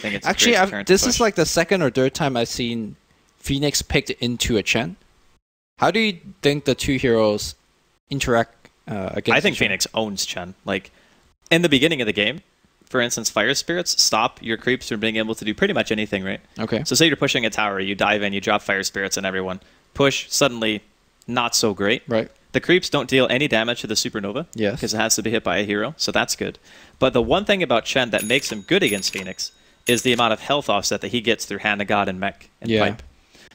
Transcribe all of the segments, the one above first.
think it's actually, a great this is like the second or third time I've seen Phoenix picked into a Chen. How do you think the two heroes interact against I think each other? Phoenix owns Chen. Like, in the beginning of the game, for instance, Fire Spirits stop your creeps from being able to do pretty much anything, right? Okay. So say you're pushing a tower, you dive in, you drop Fire Spirits on everyone. Push, suddenly not so great. Right. The creeps don't deal any damage to the Supernova. Yes. Because it has to be hit by a hero, so that's good. But the one thing about Chen that makes him good against Phoenix is the amount of health offset that he gets through Hand of God and Mech and Pipe.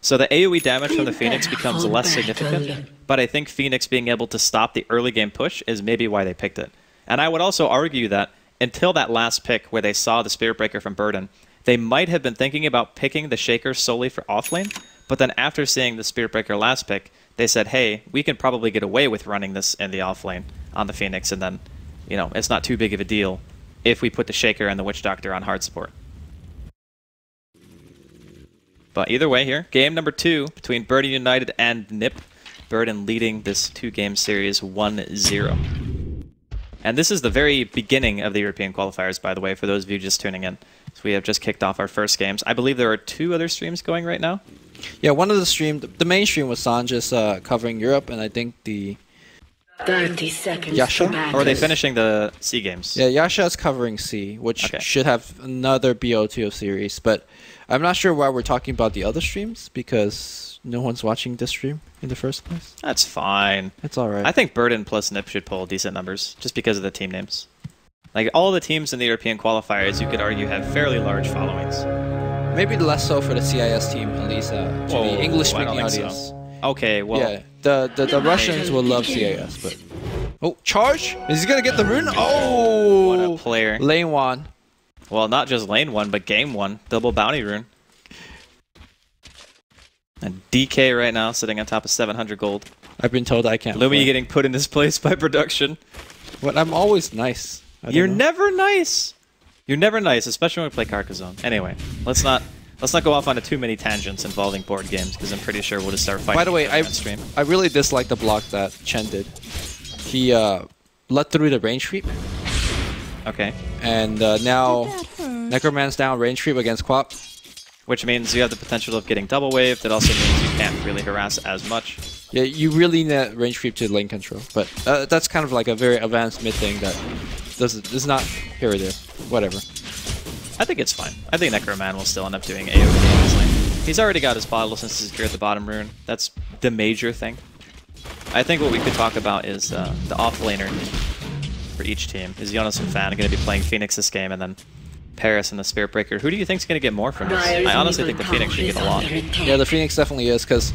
So the AoE damage from the Phoenix becomes less significant, but I think Phoenix being able to stop the early game push is maybe why they picked it. And I would also argue that until that last pick where they saw the Spirit Breaker from Burden, they might have been thinking about picking the Shaker solely for offlane, but then after seeing the Spirit Breaker last pick, they said, hey, we can probably get away with running this in the offlane on the Phoenix, and then, you know, it's not too big of a deal if we put the Shaker and the Witch Doctor on hard support. But either way here, game number 2 between Burden United and NiP. Burden leading this 2-game series 1-0. And this is the very beginning of the European qualifiers, by the way, for those of you just tuning in. So we have just kicked off our first games. I believe there are 2 other streams going right now. Yeah, one of the streams, the main stream was Sanjis covering Europe, and I think the 30 seconds. Yasha? Or are they finishing the C games? Yeah, Yasha is covering C, which should have another BO2 series, but I'm not sure why we're talking about the other streams, because no one's watching this stream in the first place. That's fine. It's alright. I think Burden plus NiP should pull decent numbers, just because of the team names. Like, all the teams in the European qualifiers, you could argue, have fairly large followings. Maybe less so for the CIS team, at least to the English-speaking audience. So. Okay, well... Yeah, the Russians will love CIS, but... Oh, charge? Is he gonna get the rune? Oh! What a player. Lane 1. Well, not just lane 1, but game 1. Double bounty rune. And DK right now sitting on top of 700 gold. I've been told I can't Lumi play. getting put in this place by production. But I'm always nice. You're never nice. You're never nice, especially when we play Carcassonne. Anyway, let's not go off onto too many tangents involving board games, because I'm pretty sure we'll just start fighting. By the way, I really dislike the block that Chen did. He let through the range creep. Okay. And now Necroman's down range creep against Quap. Which means you have the potential of getting double waved. It also means you can't really harass as much. Yeah, you really need range creep to lane control. But that's kind of like a very advanced mid thing that is not here or there. Whatever. I think it's fine. I think Necroman will still end up doing AoE in his lane. He's already got his bottle since he's secured the bottom rune. That's the major thing. I think what we could talk about is the off-laner for each team. Is Jonas and Fan going to be playing Phoenix this game, and then Paris and the Spirit Breaker? Who do you think is going to get more from this? I honestly think the Phoenix should get a lot. Yeah, the Phoenix definitely is, because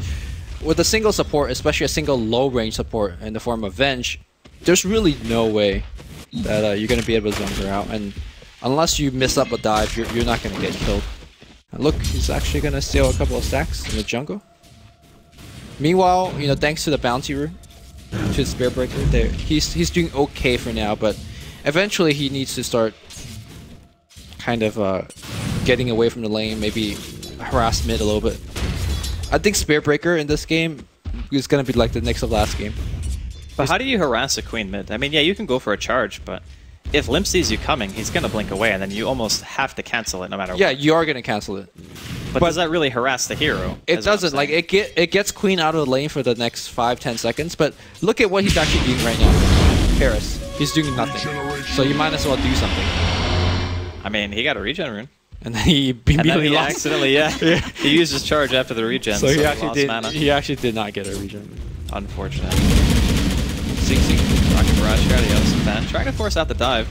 with a single support, especially a single low-range support in the form of Venge, there's really no way that you're going to be able to zone her out. And unless you miss up a dive, you're not going to get killed. And look, he's actually going to steal a couple of stacks in the jungle. Meanwhile, you know, thanks to the bounty rune, to the Spirit Breaker, he's doing okay for now, but eventually he needs to start kind of getting away from the lane, maybe harass mid a little bit. I think Spirit Breaker in this game is going to be like the next of last game. But how do you harass a queen mid? I mean, yeah, you can go for a charge, but if Limp sees you coming, he's going to blink away, and then you almost have to cancel it no matter what. Yeah, you are going to cancel it. But does that really harass the hero? It doesn't. Like, it gets Queen out of the lane for the next 5-10 seconds, but look at what he's actually doing right now. Paris. He's doing nothing. So you might as well do something. I mean, he got a regen rune. And then he immediately lost. Accidentally, yeah. He used his charge after the regen, so he actually did not get a regen. Unfortunate. Rocket Barrage here, the Jonas and Fan. Trying to force out the dive.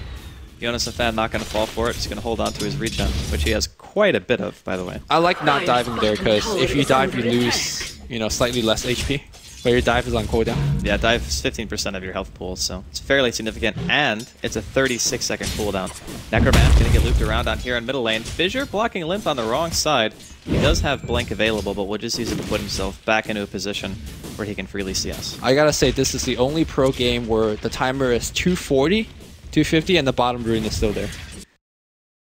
Jonas and Fan not going to fall for it. He's going to hold on to his regen, which he has quite a bit of, by the way. I like not diving there, because if you dive, you lose, you know, slightly less HP. But your dive is on cooldown. Yeah, dive is 15% of your health pool, so it's fairly significant, and it's a 36-second cooldown. Necroman going to get looped around down here in middle lane. Fissure blocking Limp on the wrong side. He does have Blink available, but we'll just use it to put himself back into a position where he can freely see us. I gotta say, this is the only pro game where the timer is 240, 250, and the bottom rune is still there.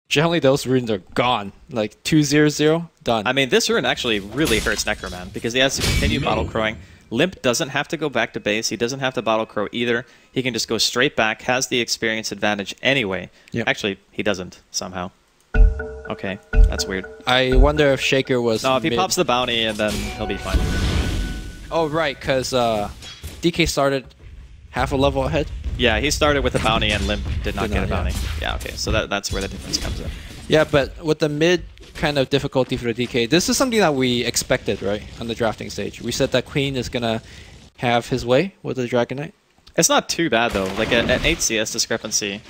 Generally, those runes are gone. Like 200, done. I mean, this rune actually really hurts Necroman because he has to continue bottle crowing. Limp doesn't have to go back to base. He doesn't have to bottle crow either. He can just go straight back, has the experience advantage anyway. Yep. Actually, he doesn't somehow. Okay, that's weird. I wonder if Shaker was. No, if he mid. pops the bounty, and then he'll be fine. Oh right, because DK started half a level ahead. Yeah, he started with a bounty, and Limp did not get a bounty. Yeah. Yeah, okay, so that's where the difference comes in. Yeah, but with the mid kind of difficulty for the DK, this is something that we expected, right, on the drafting stage. We said that Queen is gonna have his way with the Dragon Knight. It's not too bad though. Like an 8 CS discrepancy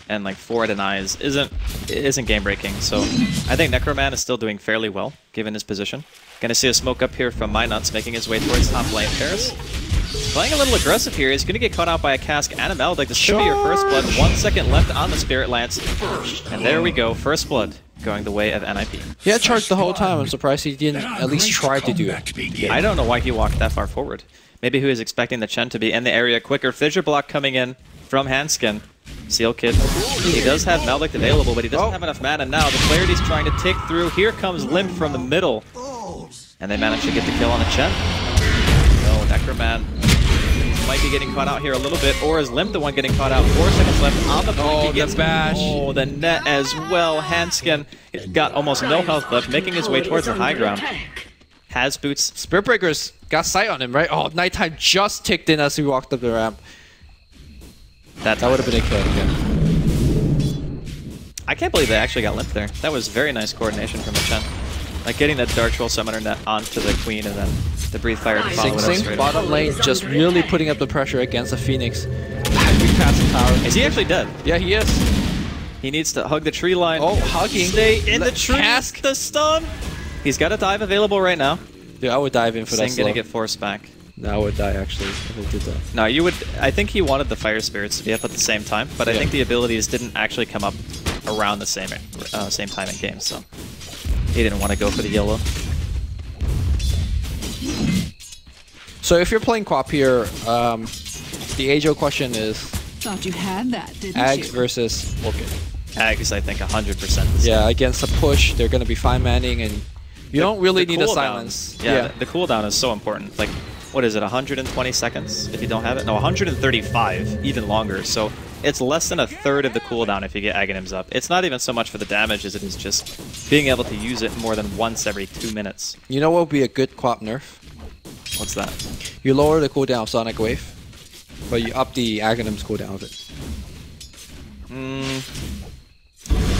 and like 4 denies isn't game breaking. So I think Necroman is still doing fairly well given his position. Gonna see a smoke up here from MyNuts making his way towards top lane. Paris playing a little aggressive here. He's gonna get caught out by a cask and a Maledict. This should be your first blood. 1 second left on the Spirit Lance. And there we go. First blood going the way of NIP. He had charged the whole time. I'm surprised he didn't at least try to do it. I don't know why he walked that far forward. Maybe he was expecting the Chen to be in the area quicker. Fissure block coming in from Hanskin. Seal Kid. He does have Maledict available, but he doesn't have enough mana now. The Clarity's trying to tick through. Here comes Limp from the middle. And they manage to get the kill on the Chen. No, Necroman might be getting caught out here a little bit, or is Limp the one getting caught out? 4 seconds left on the point. Oh, He gets the bash. Oh, the net as well. Hanskin got almost no health left, making his way towards the high ground. Has boots. Spirit Breakers got sight on him, right? Oh, Nighttime just ticked in as he walked up the ramp. That would have been a kill again. I can't believe they actually got Limp there. That was very nice coordination from the Chen. Like getting that Dark Troll Summoner net onto the Queen and then the Breathe Fire to follow it up Sing straight bottom in. lane just really putting up the pressure against the Phoenix. We passed the tower. Is he actually dead? Yeah, he is. He needs to hug the tree line. Oh, hugging. Stay in the Let tree. Cask. The stun. He's got a dive available right now. Dude, I would dive in for that Sing gonna slow. get forced back. No, I would die actually if I did that. No, you would. I think he wanted the Fire Spirits to be up at the same time, but I think the abilities didn't actually come up around the same time in game, so he didn't want to go for the yellow. So if you're playing Quap here, the age-old question is Thought you had that, didn't Ags you? versus Orchid. Ags, I think 100%. Yeah, against a push, they're going to be fine manning, and you don't really need a cooldown. silence. Yeah, the cooldown is so important. Like, what is it, 120 seconds if you don't have it? No, 135, even longer. So it's less than a third of the cooldown if you get Aghanims up. It's not even so much for the damage as it is just being able to use it more than once every 2 minutes. You know what would be a good Quap nerf? What's that? You lower the cooldown of Sonic Wave, but you up the Aghanim's cooldown of it.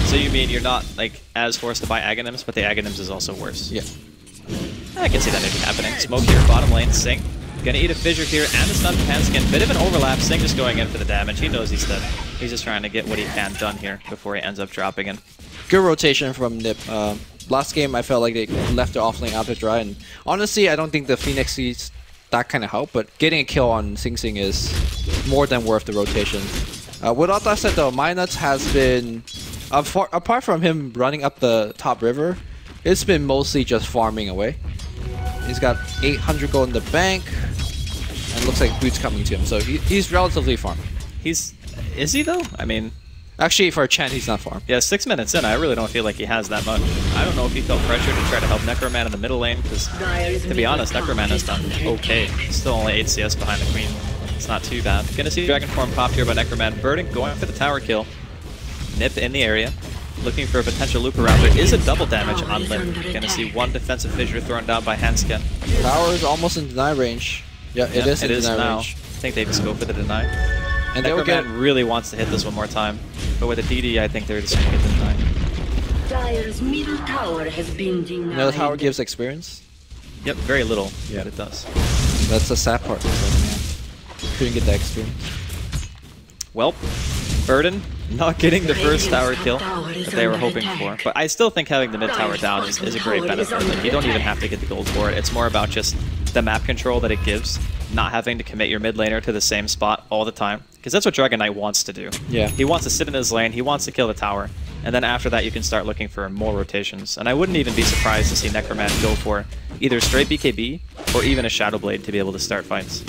So you mean you're not like as forced to buy Aghanims, but the Aghanims is also worse? Yeah. I can see that maybe happening. Smoke here, bottom lane, Sing. Gonna eat a Fissure here and a stun from Hanskin. Bit of an overlap, Sing just going in for the damage. He knows he's dead. He's just trying to get what he can done here before he ends up dropping in. Good rotation from Nip. Last game, I felt like they left their offlane out to dry, and honestly, I don't think the Phoenix sees that kind of help, but getting a kill on Sing Sing is more than worth the rotation. With all that said though, MyNuts has been, apart from him running up the top river, it's been mostly just farming away. He's got 800 gold in the bank, and looks like Boots coming to him, so he's relatively farming. Is he though? I mean, actually for a Chen, he's not farm. Yeah, 6 minutes in, I really don't feel like he has that much. I don't know if he felt pressure to try to help Necroman in the middle lane, because to be honest, Necroman has done okay. Still only 8 CS behind the Queen. It's not too bad. Gonna see Dragon Form popped here by Necroman. Verdant going for the tower kill. Nip in the area, looking for a potential loop around. There is a double damage on Limp. Gonna see one defensive Fissure thrown down by Hanskin. Tower is almost in deny range. Yeah, it is in deny now. range. I think they just go for the deny. And they will Necroman get really wants to hit this one more time, but with a DD, I think they're just gonna get the deny. Dire's middle tower has been denied. You know, the tower gives experience. Yep, very little, but it does. That's the sad part. Man. Couldn't get that experience. Well, Burden not getting the first tower kill that they were hoping for, but I still think having the mid tower down is a great benefit. Like, you don't even have to get the gold for it. It's more about just the map control that it gives, not having to commit your mid laner to the same spot all the time, because that's what Dragon Knight wants to do. Yeah. He wants to sit in his lane, he wants to kill the tower, and then after that you can start looking for more rotations. And I wouldn't even be surprised to see Necroman go for either straight BKB or even a Shadow Blade to be able to start fights.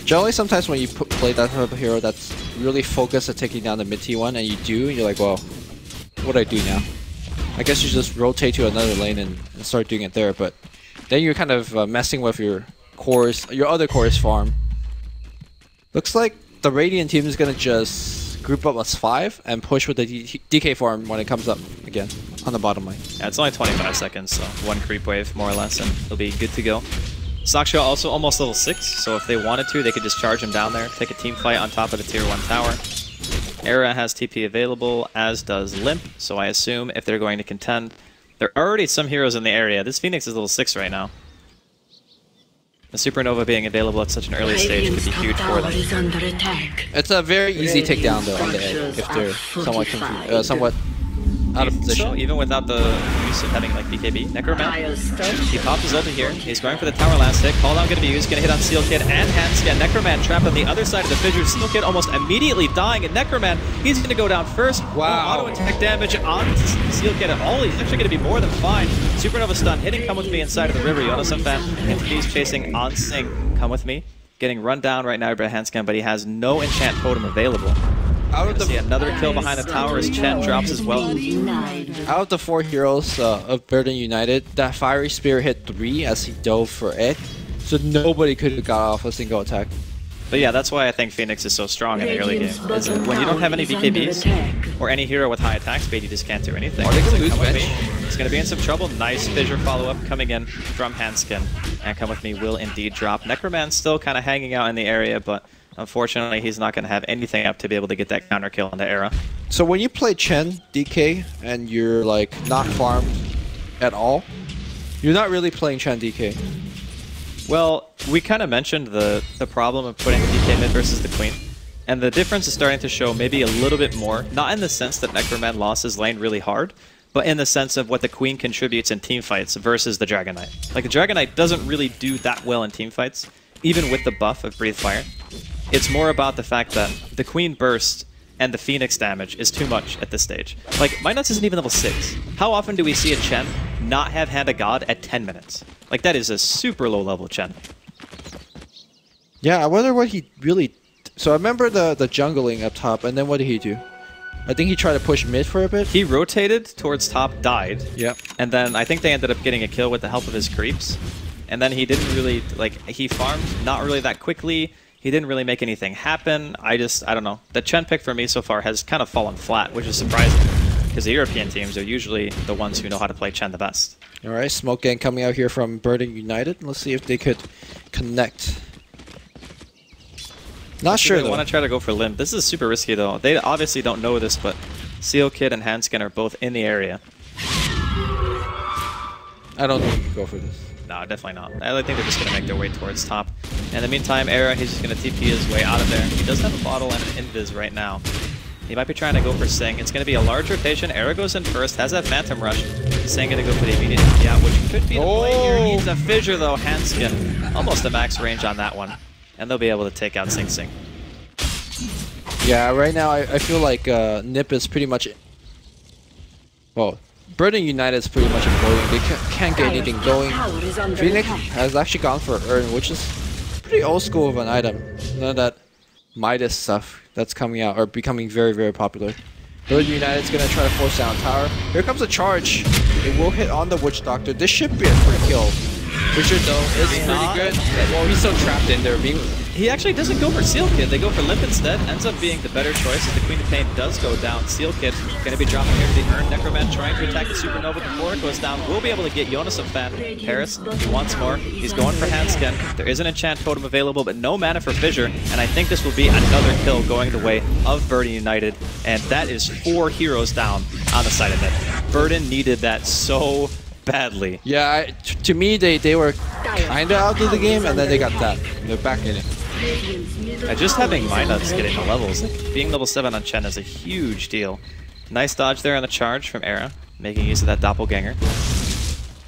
Generally, sometimes when you play that type of hero that's really focused at taking down the mid T1, and you do, you're like, well, what do I do now? I guess you just rotate to another lane and start doing it there, but then you're kind of messing with your cores, your other cores farm. Looks like the Radiant team is gonna just group up as 5 and push with the DK farm when it comes up again on the bottom lane. Yeah, it's only 25 seconds, so one creep wave more or less, and it'll be good to go. Sakshio also almost level 6, so if they wanted to, they could just charge him down there, take a team fight on top of the tier 1 tower. Era has TP available, as does Limp, so I assume if they're going to contend, there are already some heroes in the area. This Phoenix is level 6 right now. The Supernova being available at such an early stage could be huge for them. It's a very easy takedown though on the egg if they're somewhat out of position. So even without the use of having like BKB, Necroman, he popped his ulti here. He's going for the tower last hit. Call down going to be used. Going to hit on Seal Kid and Handscan. Necroman trapped on the other side of the fissure. Seal Kid almost immediately dying. And Necroman, he's going to go down first. Wow. Auto attack damage on Seal Kid at all. He's actually going to be more than fine. Supernova stun hitting Come With Me inside of the river. Yonosan fan. He's chasing on Sing. Come With Me. Getting run down right now by Handscan, but he has no enchant totem available. Out of the see another kill behind the tower as Chen drops as well. Out of the 4 heroes of Burden United, that Fiery Spear hit 3 as he dove for it, so nobody could have got off a single attack. But yeah, that's why I think Phoenix is so strong in the early game. Is when you don't have any BKBs or any hero with high attack speed, you just can't do anything. Are they going to lose bench? He's going to be in some trouble. Nice fissure follow-up coming in from Handskin. And Come With Me will indeed drop. Necroman's still kind of hanging out in the area, but unfortunately, he's not going to have anything up to be able to get that counter kill on the Era. So when you play Chen DK and you're like not farmed at all, you're not really playing Chen DK. Well, we kind of mentioned the problem of putting DK mid versus the Queen. And the difference is starting to show maybe a little bit more, not in the sense that Necroman lost his lane really hard, but in the sense of what the Queen contributes in teamfights versus the Dragon Knight. Like, the Dragon Knight doesn't really do that well in teamfights, even with the buff of Breathe Fire. It's more about the fact that the Queen burst and the Phoenix damage is too much at this stage. Like, Mindnuts isn't even level 6. How often do we see a Chen not have Hand of God at 10 minutes? Like, that is a super low level Chen. Yeah, I wonder what he really... So I remember the jungling up top, and then what did he do? I think he tried to push mid for a bit. He rotated towards top, died. Yep. And then I think they ended up getting a kill with the help of his creeps. And then he didn't really, like, he farmed not really that quickly. He didn't really make anything happen. I don't know. The Chen pick for me so far has kind of fallen flat, which is surprising. Because the European teams are usually the ones who know how to play Chen the best. Alright, Smoke Gang coming out here from Burden United. Let's see if they could connect. Not sure, though. I want to try to go for Limb. This is super risky, though. They obviously don't know this, but Seal Kid and Handskin are both in the area. I don't think we can go for this. No, definitely not. I think they're just going to make their way towards top. In the meantime, Era, he's just going to TP his way out of there. He does have a bottle and an invis right now. He might be trying to go for Sing. It's going to be a large rotation. Era goes in first, has that Phantom Rush. Sing going to go for the immediate yeah, which could be the play here. Needs a fissure, though. Handskin, almost a max range on that one. And they'll be able to take out Sing Sing. Yeah, right now I feel like Nip is pretty much... Well, Burden United is pretty much imploding. They can't get anything going. Phoenix has actually gone for Urn, which is pretty old school of an item. None of that Midas stuff that's coming out or becoming very, very popular. Burden United is going to try to force down tower. Here comes a charge. It will hit on the Witch Doctor. This should be a free kill. Richard, though, is pretty good. Well, he's so trapped in there. He actually doesn't go for Seal Kid. They go for Limp instead. Ends up being the better choice as the Queen of Pain does go down. Seal Kid going to be dropping here to the Urn. Necroman trying to attack the Supernova before it goes down. We'll be able to get Jonas a fan. Harris, he wants more. He's going for Handskin. There is an enchant totem available, but no mana for Fissure. And I think this will be another kill going the way of Burden United. And that is 4 heroes down on the side of it. Burden needed that so badly. Yeah, to me, they were kind of out of the game, and then they got that. They're back in it. Just having Mindnuts getting the levels, like being level 7 on Chen is a huge deal. Nice dodge there on the charge from Era, making use of that doppelganger.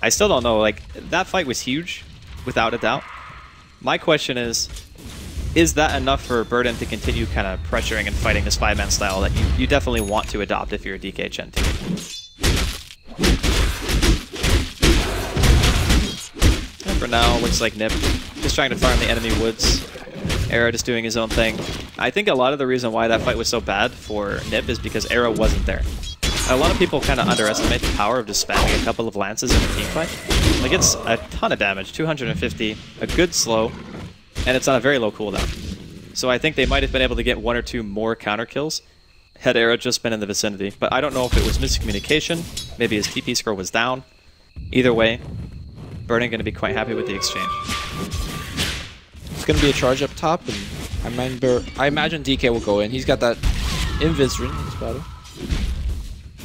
I still don't know, like, that fight was huge, without a doubt. My question is that enough for Burden to continue kind of pressuring and fighting this 5-man style that you definitely want to adopt if you're a DK Chen team? For now, looks like Nip just trying to farm the enemy woods. Era just doing his own thing. I think a lot of the reason why that fight was so bad for Nip is because Era wasn't there. A lot of people kind of underestimate the power of just spamming a couple of lances in a team fight. Like, it's a ton of damage, 250, a good slow, and it's on a very low cooldown. So I think they might have been able to get 1 or 2 more counter kills had Era just been in the vicinity. But I don't know if it was miscommunication. Maybe his TP score was down. Either way, Burden going to be quite happy with the exchange. It's going to be a charge up top, and I imagine DK will go in. He's got that Invis ring in his battle.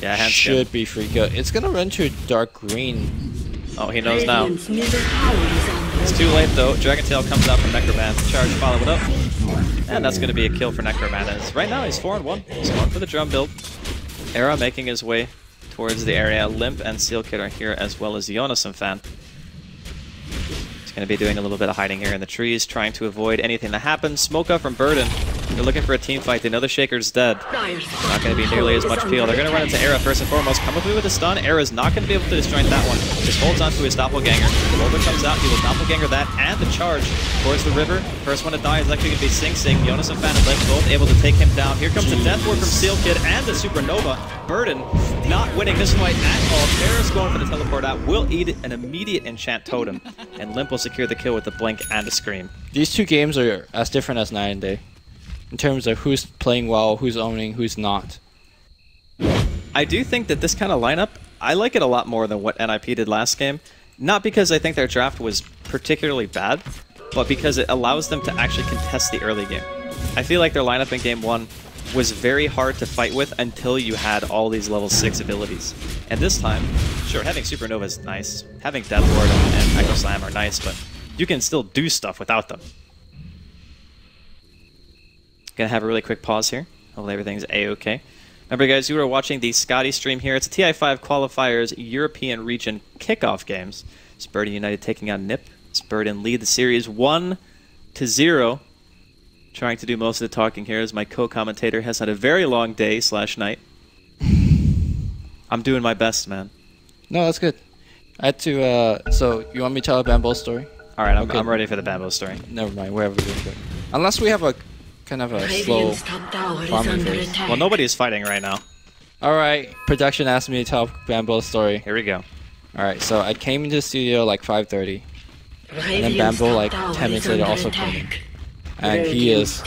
Yeah, hands should be free good. It's going to run to dark green. Oh, he knows now. It's too late though. Dragon Tail comes out from Necroman. Charge, follow it up. And that's going to be a kill for Necroman. As right now he's 4-1. He's going for the drum build. Era making his way towards the area. Limp and Seal Kid are here, as well as Jonas and Fan. He's going to be doing a little bit of hiding here in the trees, trying to avoid anything that happens. Smoke up from Burden. They're looking for a team fight. They know the Shaker's dead. Not going to be nearly as much peel. They're going to run into Era first and foremost. Come with me with a stun. Era's not going to be able to disjoint that one. Just holds on to his doppelganger. The Volva comes out. He will doppelganger that and the charge towards the river. First one to die is actually going to be Sing Sing. Jonas and Fan and Limp both able to take him down. Here comes the Death Ward from Seal Kid and the Supernova. Burden not winning this fight at all. Tara's going for the teleport out. Will eat an immediate enchant totem. And Limp will secure the kill with the blink and a scream. These two games are as different as night and day, in terms of who's playing well, who's owning, who's not. I do think that this kind of lineup, I like it a lot more than what NIP did last game. Not because I think their draft was particularly bad, but because it allows them to actually contest the early game. I feel like their lineup in game 1 was very hard to fight with until you had all these level 6 abilities. And this time, sure, having Supernova is nice. Having Death Ward and Echo Slam are nice, but you can still do stuff without them. Gonna have a really quick pause here. Hopefully everything's a-okay. Remember guys, you are watching the Scotty stream here. It's a TI5 Qualifiers European Region Kickoff Games. It's Burden United taking on NIP. It's Burden lead the series 1-0. Trying to do most of the talking here as my co-commentator has had a very long day / night. I'm doing my best, man. No, that's good. I had to, so you want me to tell a Bambo story? Alright, I'm ready for the Bambo story. Never mind, wherever we're going. Unless we have a kind of a slow farming phase. Well, nobody is fighting right now. Alright, production asked me to tell Bambo's story. Here we go. Alright, so I came into the studio like 5:30. And then Bambo like 10 minutes later also came in. And he is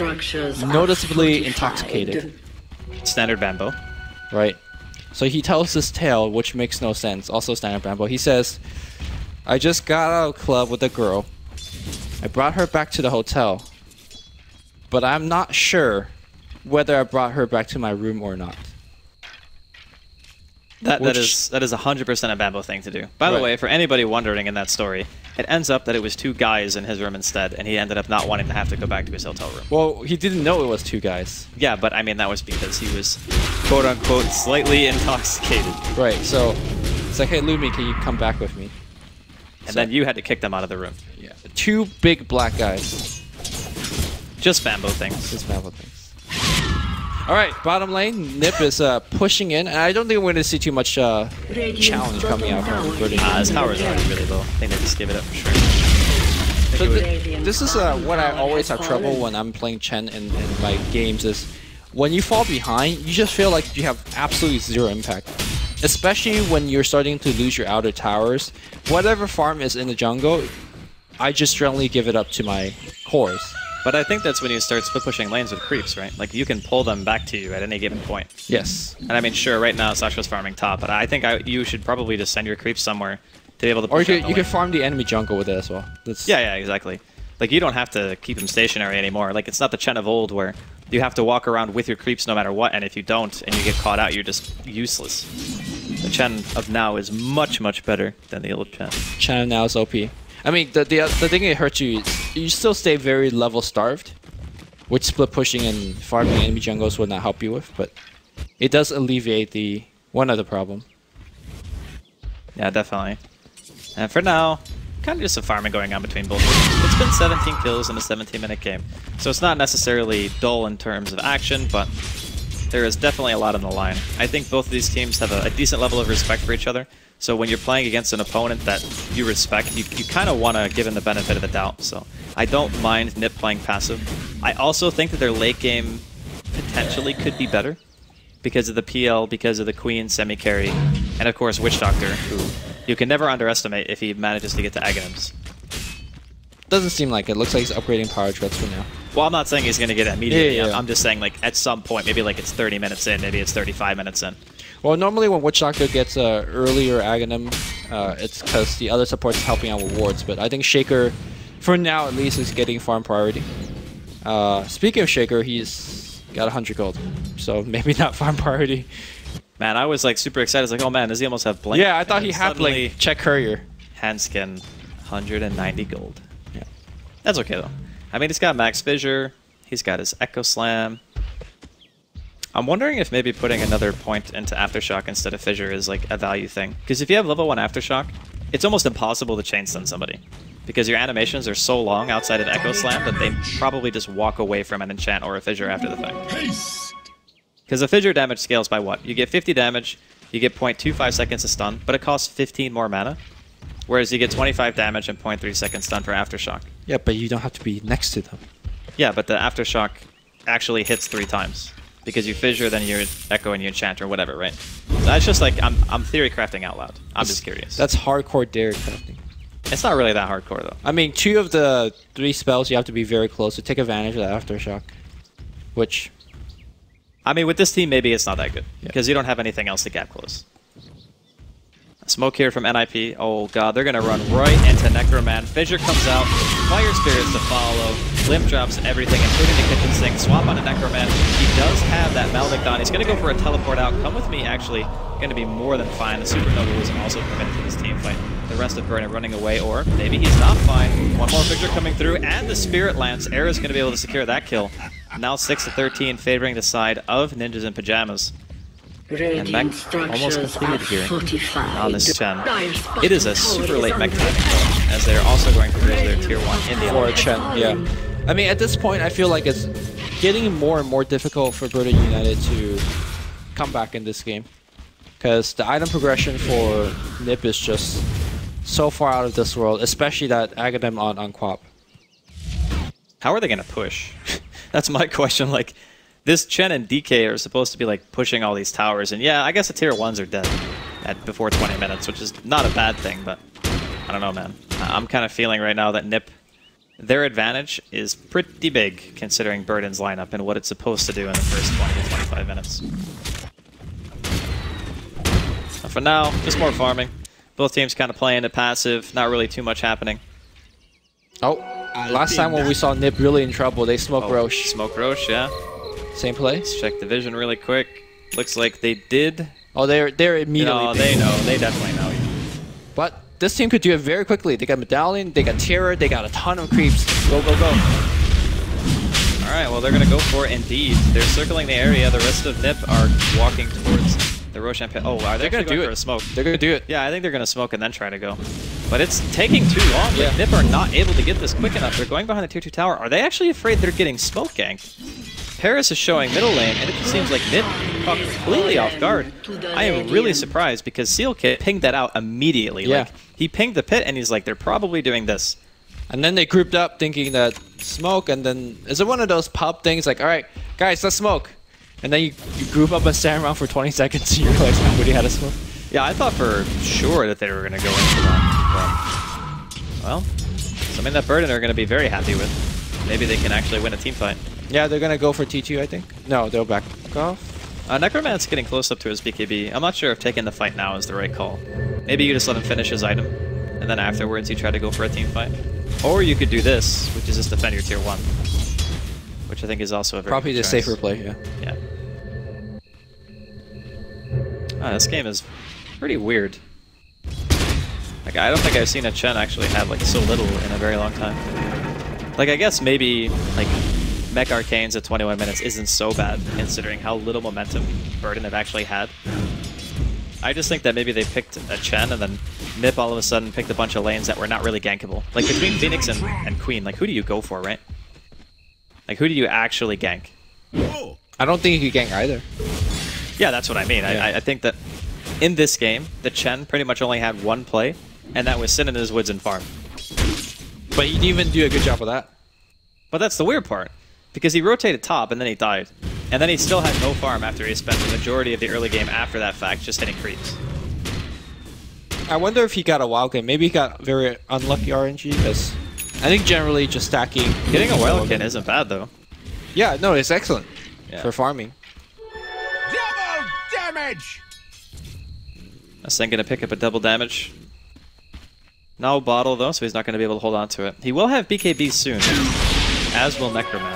noticeably intoxicated. Standard Bambo. Right. So he tells this tale, which makes no sense. Also standard Bambo. He says, I just got out of club with a girl. I brought her back to the hotel. But I'm not sure whether I brought her back to my room or not. That is 100% a Bambo thing to do. By the way, for anybody wondering in that story, it ends up that it was 2 guys in his room instead, and he ended up not wanting to have to go back to his hotel room. Well, he didn't know it was 2 guys. Yeah, but I mean that was because he was quote-unquote slightly intoxicated. Right, so it's like, hey Lumi, can you come back with me? And then you had to kick them out of the room. Yeah, 2 big black guys. Just Bambo things. Just Bambo things. Alright, bottom lane, Nip is pushing in, and I don't think we're going to see too much challenge coming out from Burden. His tower is already really low. I think they just give it up for sure. So this is what I always have trouble when I'm playing Chen in my games is when you fall behind, you just feel like you have absolutely 0 impact. Especially when you're starting to lose your outer towers. Whatever farm is in the jungle, I just generally give it up to my cores. But I think that's when you start split pushing lanes with creeps, right? Like you can pull them back to you at any given point. Yes. And I mean, sure, right now Sasha's farming top, but I think you should probably just send your creeps somewhere to be able to push. Or you can farm the enemy jungle with it as well. Yeah, exactly. Like you don't have to keep them stationary anymore. Like it's not the Chen of old where you have to walk around with your creeps no matter what, and if you don't and you get caught out, you're just useless. The Chen of now is much, much better than the old Chen. Chen of now is OP. I mean, the thing that hurts you is you still stay very level starved, which split pushing and farming enemy jungles would not help you with, but it does alleviate one other problem. Yeah, definitely. And for now, kind of just some farming going on between both teams. It's been 17 kills in a 17-minute game, so it's not necessarily dull in terms of action, but there is definitely a lot on the line. I think both of these teams have a decent level of respect for each other. So when you're playing against an opponent that you respect, you kind of want to give them the benefit of the doubt. So I don't mind Nip playing passive. I also think that their late game potentially could be better because of the PL, because of the Queen semi-carry, and of course Witch Doctor, who you can never underestimate if he manages to get to Aghanims. Doesn't seem like it. Looks like he's upgrading power treads for now. Well, I'm not saying he's going to get it immediately. Yeah. I'm just saying, like, at some point, maybe like it's 30 minutes in, maybe it's 35 minutes in. Well, normally when Witch Doctor gets earlier Aghanim, it's because the other support's helping out with wards. But I think Shaker, for now at least, is getting farm priority. Speaking of Shaker, he's got 100 gold, so maybe not farm priority. Man, I was like super excited. I was like, oh man, does he almost have Blink? Yeah, I thought he had Blink. Check Courier. Handskin, 190 gold. Yeah. That's okay though. I mean, he's got Max Fissure, he's got his Echo Slam. I'm wondering if maybe putting another point into Aftershock instead of Fissure is like a value thing. Because if you have level 1 Aftershock, it's almost impossible to chain stun somebody. Because your animations are so long outside of Echo Slam that they probably just walk away from an enchant or a Fissure after the fact. Because the Fissure damage scales by what? You get 50 damage, you get 0.25 seconds of stun, but it costs 15 more mana. Whereas you get 25 damage and 0.3 seconds stun for Aftershock. Yeah, but you don't have to be next to them. Yeah, but the Aftershock actually hits 3 times. Because you Fissure, then you Echo, and you enchant, or whatever, right? So that's just like, I'm theory crafting out loud. I'm just curious. That's hardcore dare crafting. It's not really that hardcore, though. I mean, 2 of the 3 spells, you have to be very close to take advantage of the Aftershock. Which... I mean, with this team, maybe it's not that good. Because you don't have anything else to gap close. Smoke here from NIP. Oh god, they're gonna run right into Necroman. Fissure comes out, Fire Spirits to follow, Limp drops everything, including the kitchen sink, swap on a Necroman. He does have that Maledicton. He's gonna go for a teleport out. Come with me, actually, gonna be more than fine. The Supernova was also committed to this team fight. The rest of Burn running away, or maybe he's not fine. One more Fissure coming through, and the Spirit Lance. Era's gonna be able to secure that kill. Now 6-13, favoring the side of Ninjas in Pyjamas. And mech almost completed here on this Chen. It is a super late mech timing though, as they're also going to raise their tier 1 in the for Chen, yeah. I mean, at this point, I feel like it's getting more and more difficult for Burden United to come back in this game. Because the item progression for Nip is just so far out of this world, especially that Aghanim on Quap. How are they going to push? That's my question. Like, this Chen and DK are supposed to be like pushing all these towers, and yeah, I guess the tier 1s are dead before 20 minutes, which is not a bad thing, but I don't know, man. I'm kind of feeling right now that Nip, their advantage is pretty big considering Burden's lineup and what it's supposed to do in the first 20 to 25 minutes. So for now, just more farming. Both teams kind of playing it passive, not really too much happening. Oh, last time when we saw Nip really in trouble, they smoked Roche. Smoke Roche, yeah. Same play. Let's check the vision really quick. Looks like they did. Oh, they're immediately. No, they know. They definitely know. But this team could do it very quickly. They got Medallion, they got Terror, they got a ton of creeps. Go, go, go. All right, well, they're going to go for it indeed. They're circling the area. The rest of Nip are walking towards the Roshan pit. Oh, are they going to do it? For a smoke? They're going to do it. Yeah, I think they're going to smoke and then try to go. But it's taking too long. Yeah. Nip are not able to get this quick enough. They're going behind the tier 2 tower. Are they actually afraid they're getting smoke ganked? Paris is showing middle lane, and it just seems like Nip caught completely off guard. I am really surprised because SealKit pinged that out immediately. Yeah. Like, he pinged the pit, and he's like, they're probably doing this. And then they grouped up thinking that smoke, and then is it one of those pub things like, all right, guys, let's smoke. And then you group up and stand around for 20 seconds, and you realize nobody had a smoke. Yeah, I thought for sure that they were going to go into that. But, well, something that Burden are going to be very happy with. Maybe they can actually win a team fight. Yeah, they're going to go for T2, I think. No, they'll back off. Necroman's getting close up to his BKB. I'm not sure if taking the fight now is the right call. Maybe you just let him finish his item, and then afterwards you try to go for a team fight. Or you could do this, which is just defend your tier 1. Which I think is also a very probably good the choice. safer play, yeah. Yeah. This game is pretty weird. Like, I don't think I've seen a Chen actually have like so little in a very long time. Like, I guess maybe like Mech Arcanes at 21 minutes isn't so bad considering how little momentum Burden have actually had. I just think that maybe they picked a Chen and then Nip all of a sudden picked a bunch of lanes that were not really gankable. Like between Phoenix and Queen, like who do you go for, right? Like who do you actually gank? I don't think you can gank either. Yeah, that's what I mean. Yeah. I think that in this game, the Chen pretty much only had one play, and that was sit in his woods and farm. But he didn't even do a good job of that. But that's the weird part. Because he rotated top and then he died. And then he still had no farm after he spent the majority of the early game after that fact just hitting creeps. I wonder if he got a wild game. Maybe he got very unlucky RNG because I think generally just stacking. Getting a Wildkin isn't bad though. Yeah, no, it's excellent for farming. Double damage! Ascent gonna pick up a double damage. No bottle though, so he's not gonna be able to hold on to it. He will have BKB soon, as will Necroman.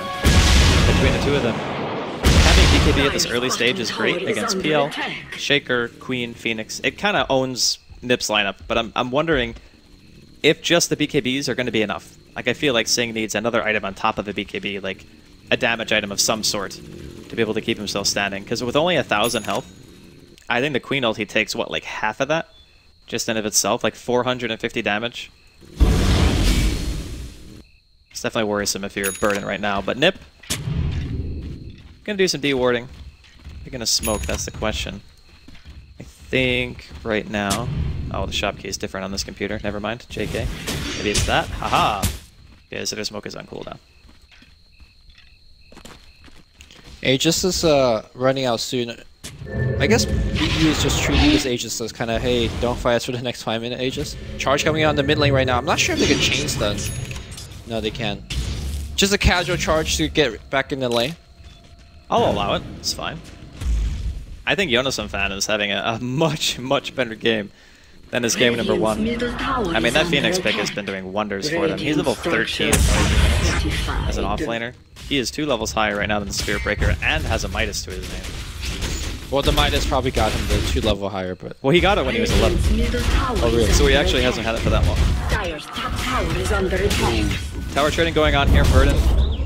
Between the two of them, having BKB at this early stage is great against PL, Shaker, Queen, Phoenix. It kind of owns Nip's lineup, but I'm wondering if just the BKBs are going to be enough. Like, I feel like Sing needs another item on top of the BKB, like a damage item of some sort, to be able to keep himself standing. Because with only 1,000 health, I think the Queen ulti takes, what, like half of that? Just in of itself, like 450 damage. It's definitely worrisome if you're Burden right now, but Nip, gonna do some dewarding. You're gonna smoke, that's the question. I think right now... Oh, the shop key is different on this computer. Never mind. JK. Maybe it's that. Haha! Okay, so their smoke is on cooldown. Aegis is running out soon. I guess BU is just treating this Aegis as kind of, hey, don't fight us for the next 5 minutes, Aegis. Charge coming out in the mid lane right now. I'm not sure if they can chain stun. No, they can. Just a casual charge to get back in the lane. I'll allow it. It's fine. I think Yonasan fan is having a much, much better game than his game number 1. I mean, that Phoenix pick has been doing wonders for them. He's level 13 as an offlaner. He is 2 levels higher right now than the Spirit Breaker and has a Midas to his name. Well, the Midas probably got him the 2 level higher, but... Well, he got it when he was 11. Oh, really? So he actually hasn't had it for that long. Tower trading going on here. Burden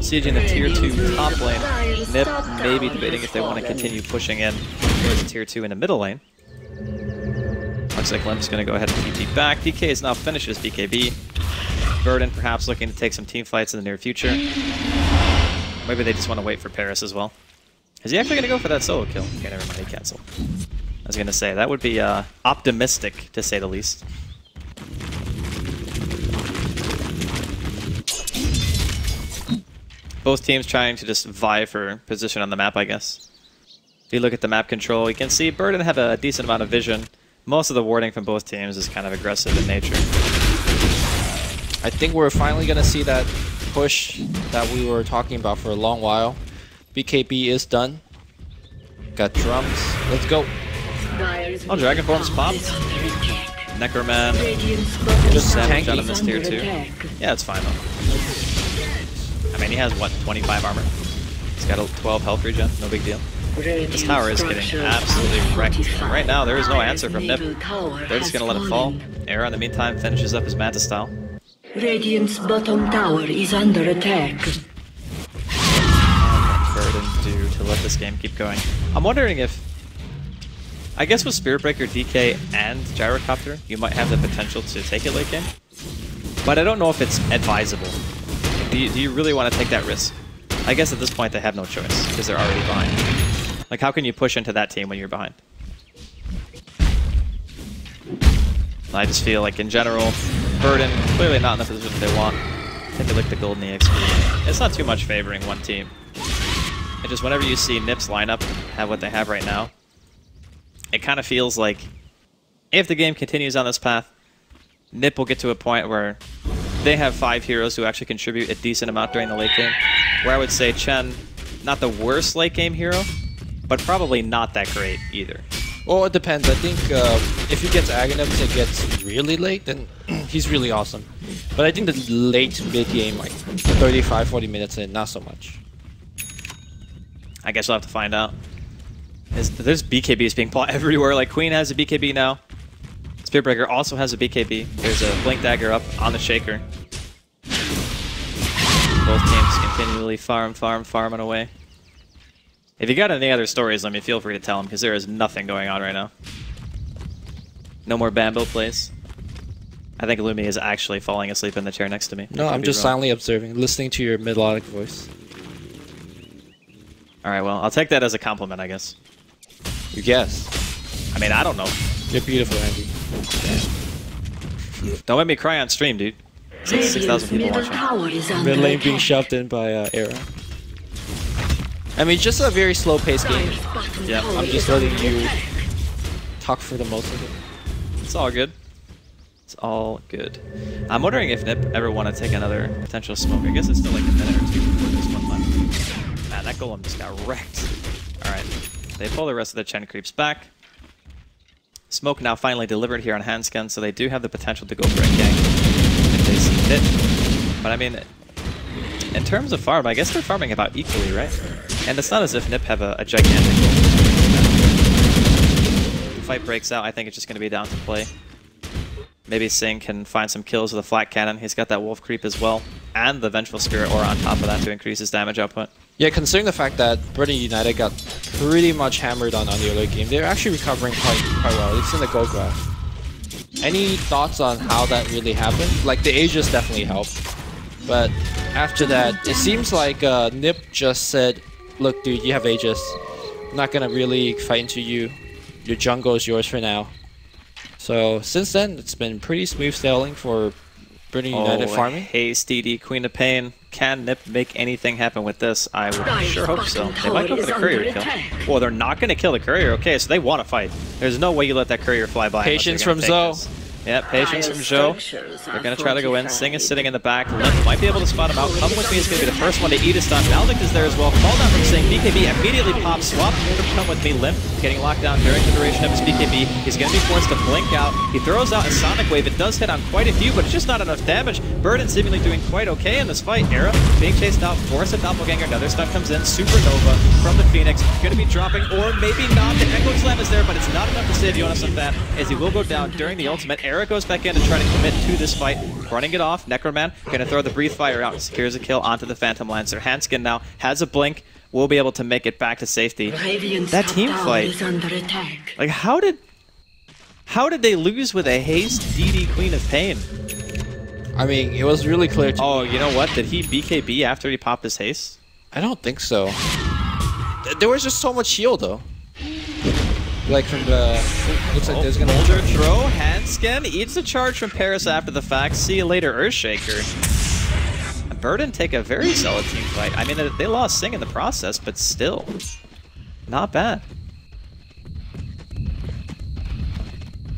sieging the tier 2 top lane. Nip maybe debating if they want to continue pushing in towards tier 2 in the middle lane. Looks like Limp's going to go ahead and TP back. DK is now finished his BKB. Burden perhaps looking to take some team fights in the near future. Maybe they just want to wait for Paris as well. Is he actually going to go for that solo kill? Okay, never mind, he canceled. I was going to say, that would be optimistic, to say the least. Both teams trying to just vie for position on the map, I guess. If you look at the map control, you can see Burden have a decent amount of vision. Most of the warding from both teams is kind of aggressive in nature. I think we're finally going to see that push that we were talking about for a long while. BKB is done. Got drums. Let's go. Oh, Dragon Form's popped. Necroman. Just damage out tanky. of this tier 2. Yeah, it's fine though. I mean, he has, what, 25 armor? He's got a 12 health regen. No big deal. This tower is getting absolutely wrecked. And right now, there is no answer from Nip. They're just going to let it fall. Era, in the meantime, finishes up his Manta style. Radiant's bottom tower is under attack. Burden do to let this game keep going. I'm wondering if... I guess with Spirit Breaker, DK, and Gyrocopter, you might have the potential to take it late game. But I don't know if it's advisable. Do you really want to take that risk? I guess at this point they have no choice, because they're already behind. Like, how can you push into that team when you're behind? I just feel like, in general, Burden, clearly not in the position they want. Take a look at the Golden EXP. It's not too much favoring one team. And just whenever you see Nip's lineup have what they have right now, it kind of feels like if the game continues on this path, Nip will get to a point where they have 5 heroes who actually contribute a decent amount during the late game. Where I would say Chen, not the worst late game hero, but probably not that great either. Well, it depends. I think if he gets Aghanims and gets really late, then he's really awesome. But I think the late mid-game, like 35, 40 minutes in, not so much. I guess we'll have to find out. There's BKBs being plotted everywhere. Like, Queen has a BKB now. Spearbreaker also has a BKB. There's a Blink Dagger up on the Shaker. Both teams continually farming away. If you got any other stories, let me feel free to tell them, because there is nothing going on right now. No more Bambo plays. I think Lumi is actually falling asleep in the chair next to me. No, I'm just silently observing, listening to your melodic voice. Alright, well, I'll take that as a compliment, I guess. You guess. I mean, I don't know. You're beautiful, Andy. Don't make me cry on stream, dude. 6,000 people watching. Mid lane being shoved in by Era. I mean, just a very slow-paced game. Yeah, I'm just letting you talk for the most of it. It's all good. It's all good. I'm wondering if Nip ever want to take another potential smoke. I guess it's still like a minute or two before this one left. Man, that golem just got wrecked. Alright, they pull the rest of the Chen creeps back. Smoke now finally delivered here on Handscan, so they do have the potential to go for a gank if they see fit. But I mean, in terms of farm, I guess they're farming about equally, right? And it's not as if Nip have a gigantic goal. If the fight breaks out, I think it's just going to be down to play. Maybe Singh can find some kills with a flat cannon. He's got that wolf creep as well, and the Vengeful Spirit Aura on top of that to increase his damage output. Yeah, considering the fact that Britain United got pretty much hammered on the early game, they're actually recovering quite well, at least in the gold graph. Any thoughts on how that really happened? Like, the Aegis definitely helped, but after that, it seems like Nip just said, look dude, you have Aegis. I'm not gonna really fight into you. Your jungle is yours for now. So since then, it's been pretty smooth sailing for Britain United farming. Hey, DD, Queen of Pain. Can Nip make anything happen with this? I would sure hope so. They might go for the courier kill. Well, they're not going to kill the courier. Okay, so they want to fight. There's no way you let that courier fly by. Patience from Zoe. Yeah, patience from Zhou. They're going to try to go in. Singh is sitting in the back. Limp might be able to spot him out. Come With Me is going to be the first one to eat a stun. Maldic is there as well. Call down from Singh. BKB immediately pops. Swap from Come With Me. Limp getting locked down during the duration of his BKB. He's going to be forced to blink out. He throws out a Sonic Wave. It does hit on quite a few, but it's just not enough damage. Burden seemingly doing quite okay in this fight. Era being chased out. Force a Doppelganger. Another stun comes in. Supernova from the Phoenix. Going to be dropping, or maybe not. The Echo Slam is there, but it's not enough to save Jonas on that, as he will go down during the ultimate. Era goes back in to try to commit to this fight, running it off. Necroman gonna throw the Breathe Fire out and secures a kill onto the Phantom Lancer. Handskin now has a blink, will be able to make it back to safety. That team fight, like how did they lose with a haste DD Queen of Pain? I mean, it was really clear to Oh, you know what? Did he BKB after he popped his haste? I don't think so. There was just so much heal though. Like from the... Looks like there's gonna... Boulder throw, Handscan eats the charge from Paris after the fact. See you later, Earthshaker. And Burden take a very solid team fight. I mean, they lost Singh in the process, but still. Not bad.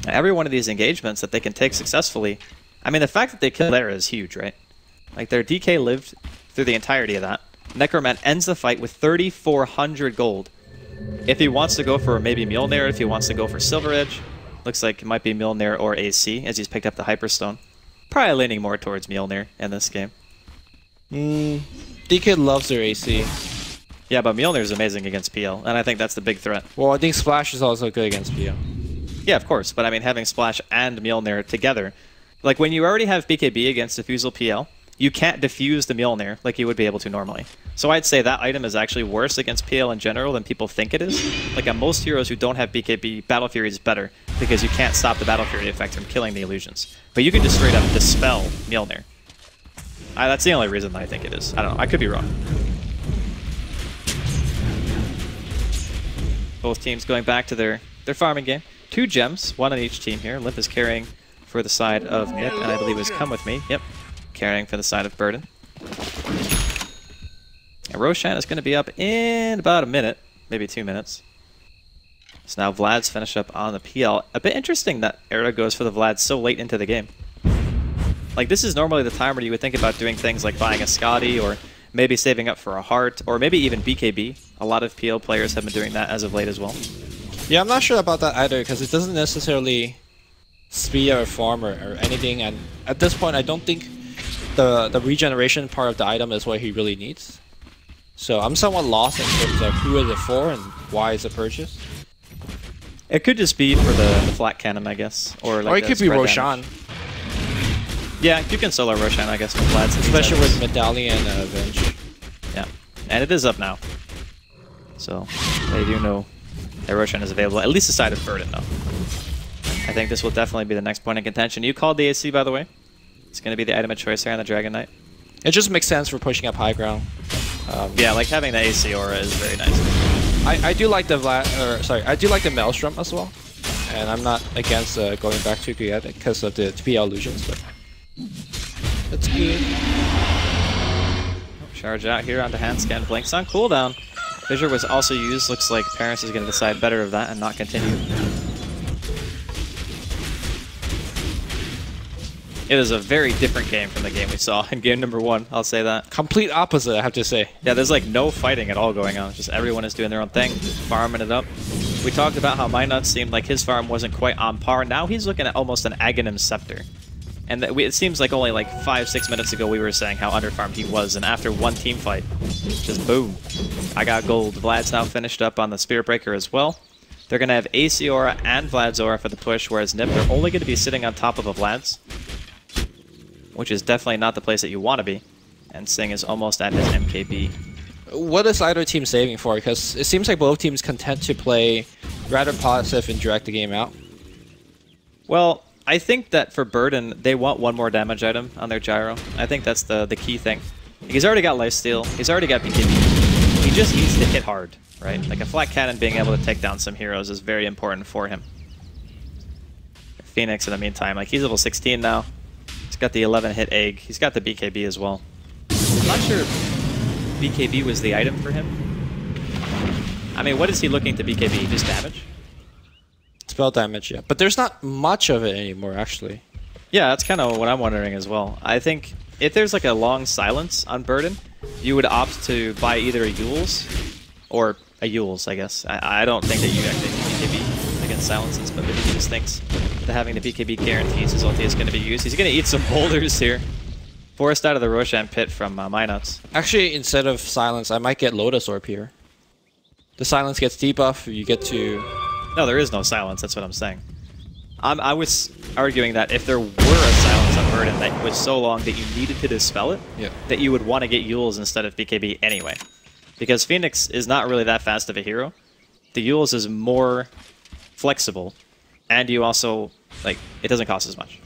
Every one of these engagements that they can take successfully, I mean, the fact that they killed Lara is huge, right? Like, their DK lived through the entirety of that. Necroman ends the fight with 3,400 gold. If he wants to go for maybe Mjolnir, if he wants to go for Silver Edge, looks like it might be Mjolnir or AC, as he's picked up the Hyperstone. Probably leaning more towards Mjolnir in this game. DK loves their AC. Yeah, but Mjolnir is amazing against PL, and I think that's the big threat. Well, I think Splash is also good against PL. Yeah, of course, but I mean, having Splash and Mjolnir together, like when you already have BKB against Diffusal PL, you can't diffuse the Mjolnir like you would be able to normally. So I'd say that item is actually worse against PL in general than people think it is. Like on most heroes who don't have BKB, Battle Fury is better because you can't stop the Battle Fury effect from killing the illusions. But you can just straight up dispel Mjolnir. That's the only reason that I think it is. I don't know, I could be wrong. Both teams going back to their farming game. 2 gems, 1 on each team here. Limp is carrying for the side of Nip, and I believe it was Come With Me. Yep. Carrying for the side of Burden. And Roshan is going to be up in about a minute, maybe 2 minutes. So now Vlad's finished up on the PL. A bit interesting that Era goes for the Vlad so late into the game. Like, this is normally the time where you would think about doing things like buying a Scotty, or maybe saving up for a Heart, or maybe even BKB. A lot of PL players have been doing that as of late as well. Yeah, I'm not sure about that either, because it doesn't necessarily speed or farm or anything, and at this point I don't think the regeneration part of the item is what he really needs. So I'm somewhat lost in terms of who is it for and why is it purchased. It could just be for the flat cannon, I guess. Or like it could be Roshan. Yeah, you can solo Roshan, I guess, with Vlad. Especially with Medallion and Venge. Yeah, and it is up now. So they do know that Roshan is available, at least aside of Burden, though. I think this will definitely be the next point in contention. You called the AC, by the way. It's going to be the item of choice here on the Dragon Knight. It just makes sense for pushing up high ground. Yeah, like having the AC aura is very nice. I do like the I do like the Maelstrom as well, and I'm not against going back to Guyad because of the PL illusions, but it's good. Charge out here onto Handscan. Blinks on cooldown. Fissure was also used. Looks like Paris is going to decide better of that and not continue. It is a very different game from the game we saw in game number 1, I'll say that. Complete opposite, I have to say. Yeah, there's like no fighting at all going on. Just everyone is doing their own thing, farming it up. We talked about how MyNuts seemed like his farm wasn't quite on par. Now he's looking at almost an Aghanim Scepter. And it seems like only like 5-6 minutes ago we were saying how underfarmed he was, and after one team fight, just boom. I got gold. Vlad's now finished up on the Spirit Breaker as well. They're going to have AC Aura and Vlad's Aura for the push, whereas Nip, they're only going to be sitting on top of a Vlad's, which is definitely not the place that you want to be. And Singh is almost at his MKB. What is either team saving for? Because it seems like both teams content to play rather passive and drag the game out. Well, I think that for Burden, they want one more damage item on their gyro. I think that's the key thing. He's already got lifesteal. He's already got BKB. He just needs to hit hard, right? Like a flat cannon being able to take down some heroes is very important for him. Phoenix, in the meantime, like he's level 16 now. He's got the 11-hit egg. He's got the BKB as well. I'm not sure BKB was the item for him. I mean, what is he looking to BKB? Just damage? Spell damage, yeah. But there's not much of it anymore, actually. Yeah, that's kind of what I'm wondering as well. I think if there's like a long silence on Burden, you would opt to buy either a Yule's or a Yule's, I guess. I don't think that you actually need BKB against silences, but maybe he just thinks that having the BKB guarantees his ulti is going to be used. He's going to eat some boulders here. Forced out of the Roshan pit from MyNuts. Actually, instead of silence, I might get Lotus Orb here. The silence gets debuff, you get to... No, there is no silence, that's what I'm saying. I was arguing that if there were a silence on Burden that was so long that you needed to dispel it, that you would want to get Yule's instead of BKB anyway. Because Phoenix is not really that fast of a hero. The Yule's is more flexible, and you also, like, it doesn't cost as much.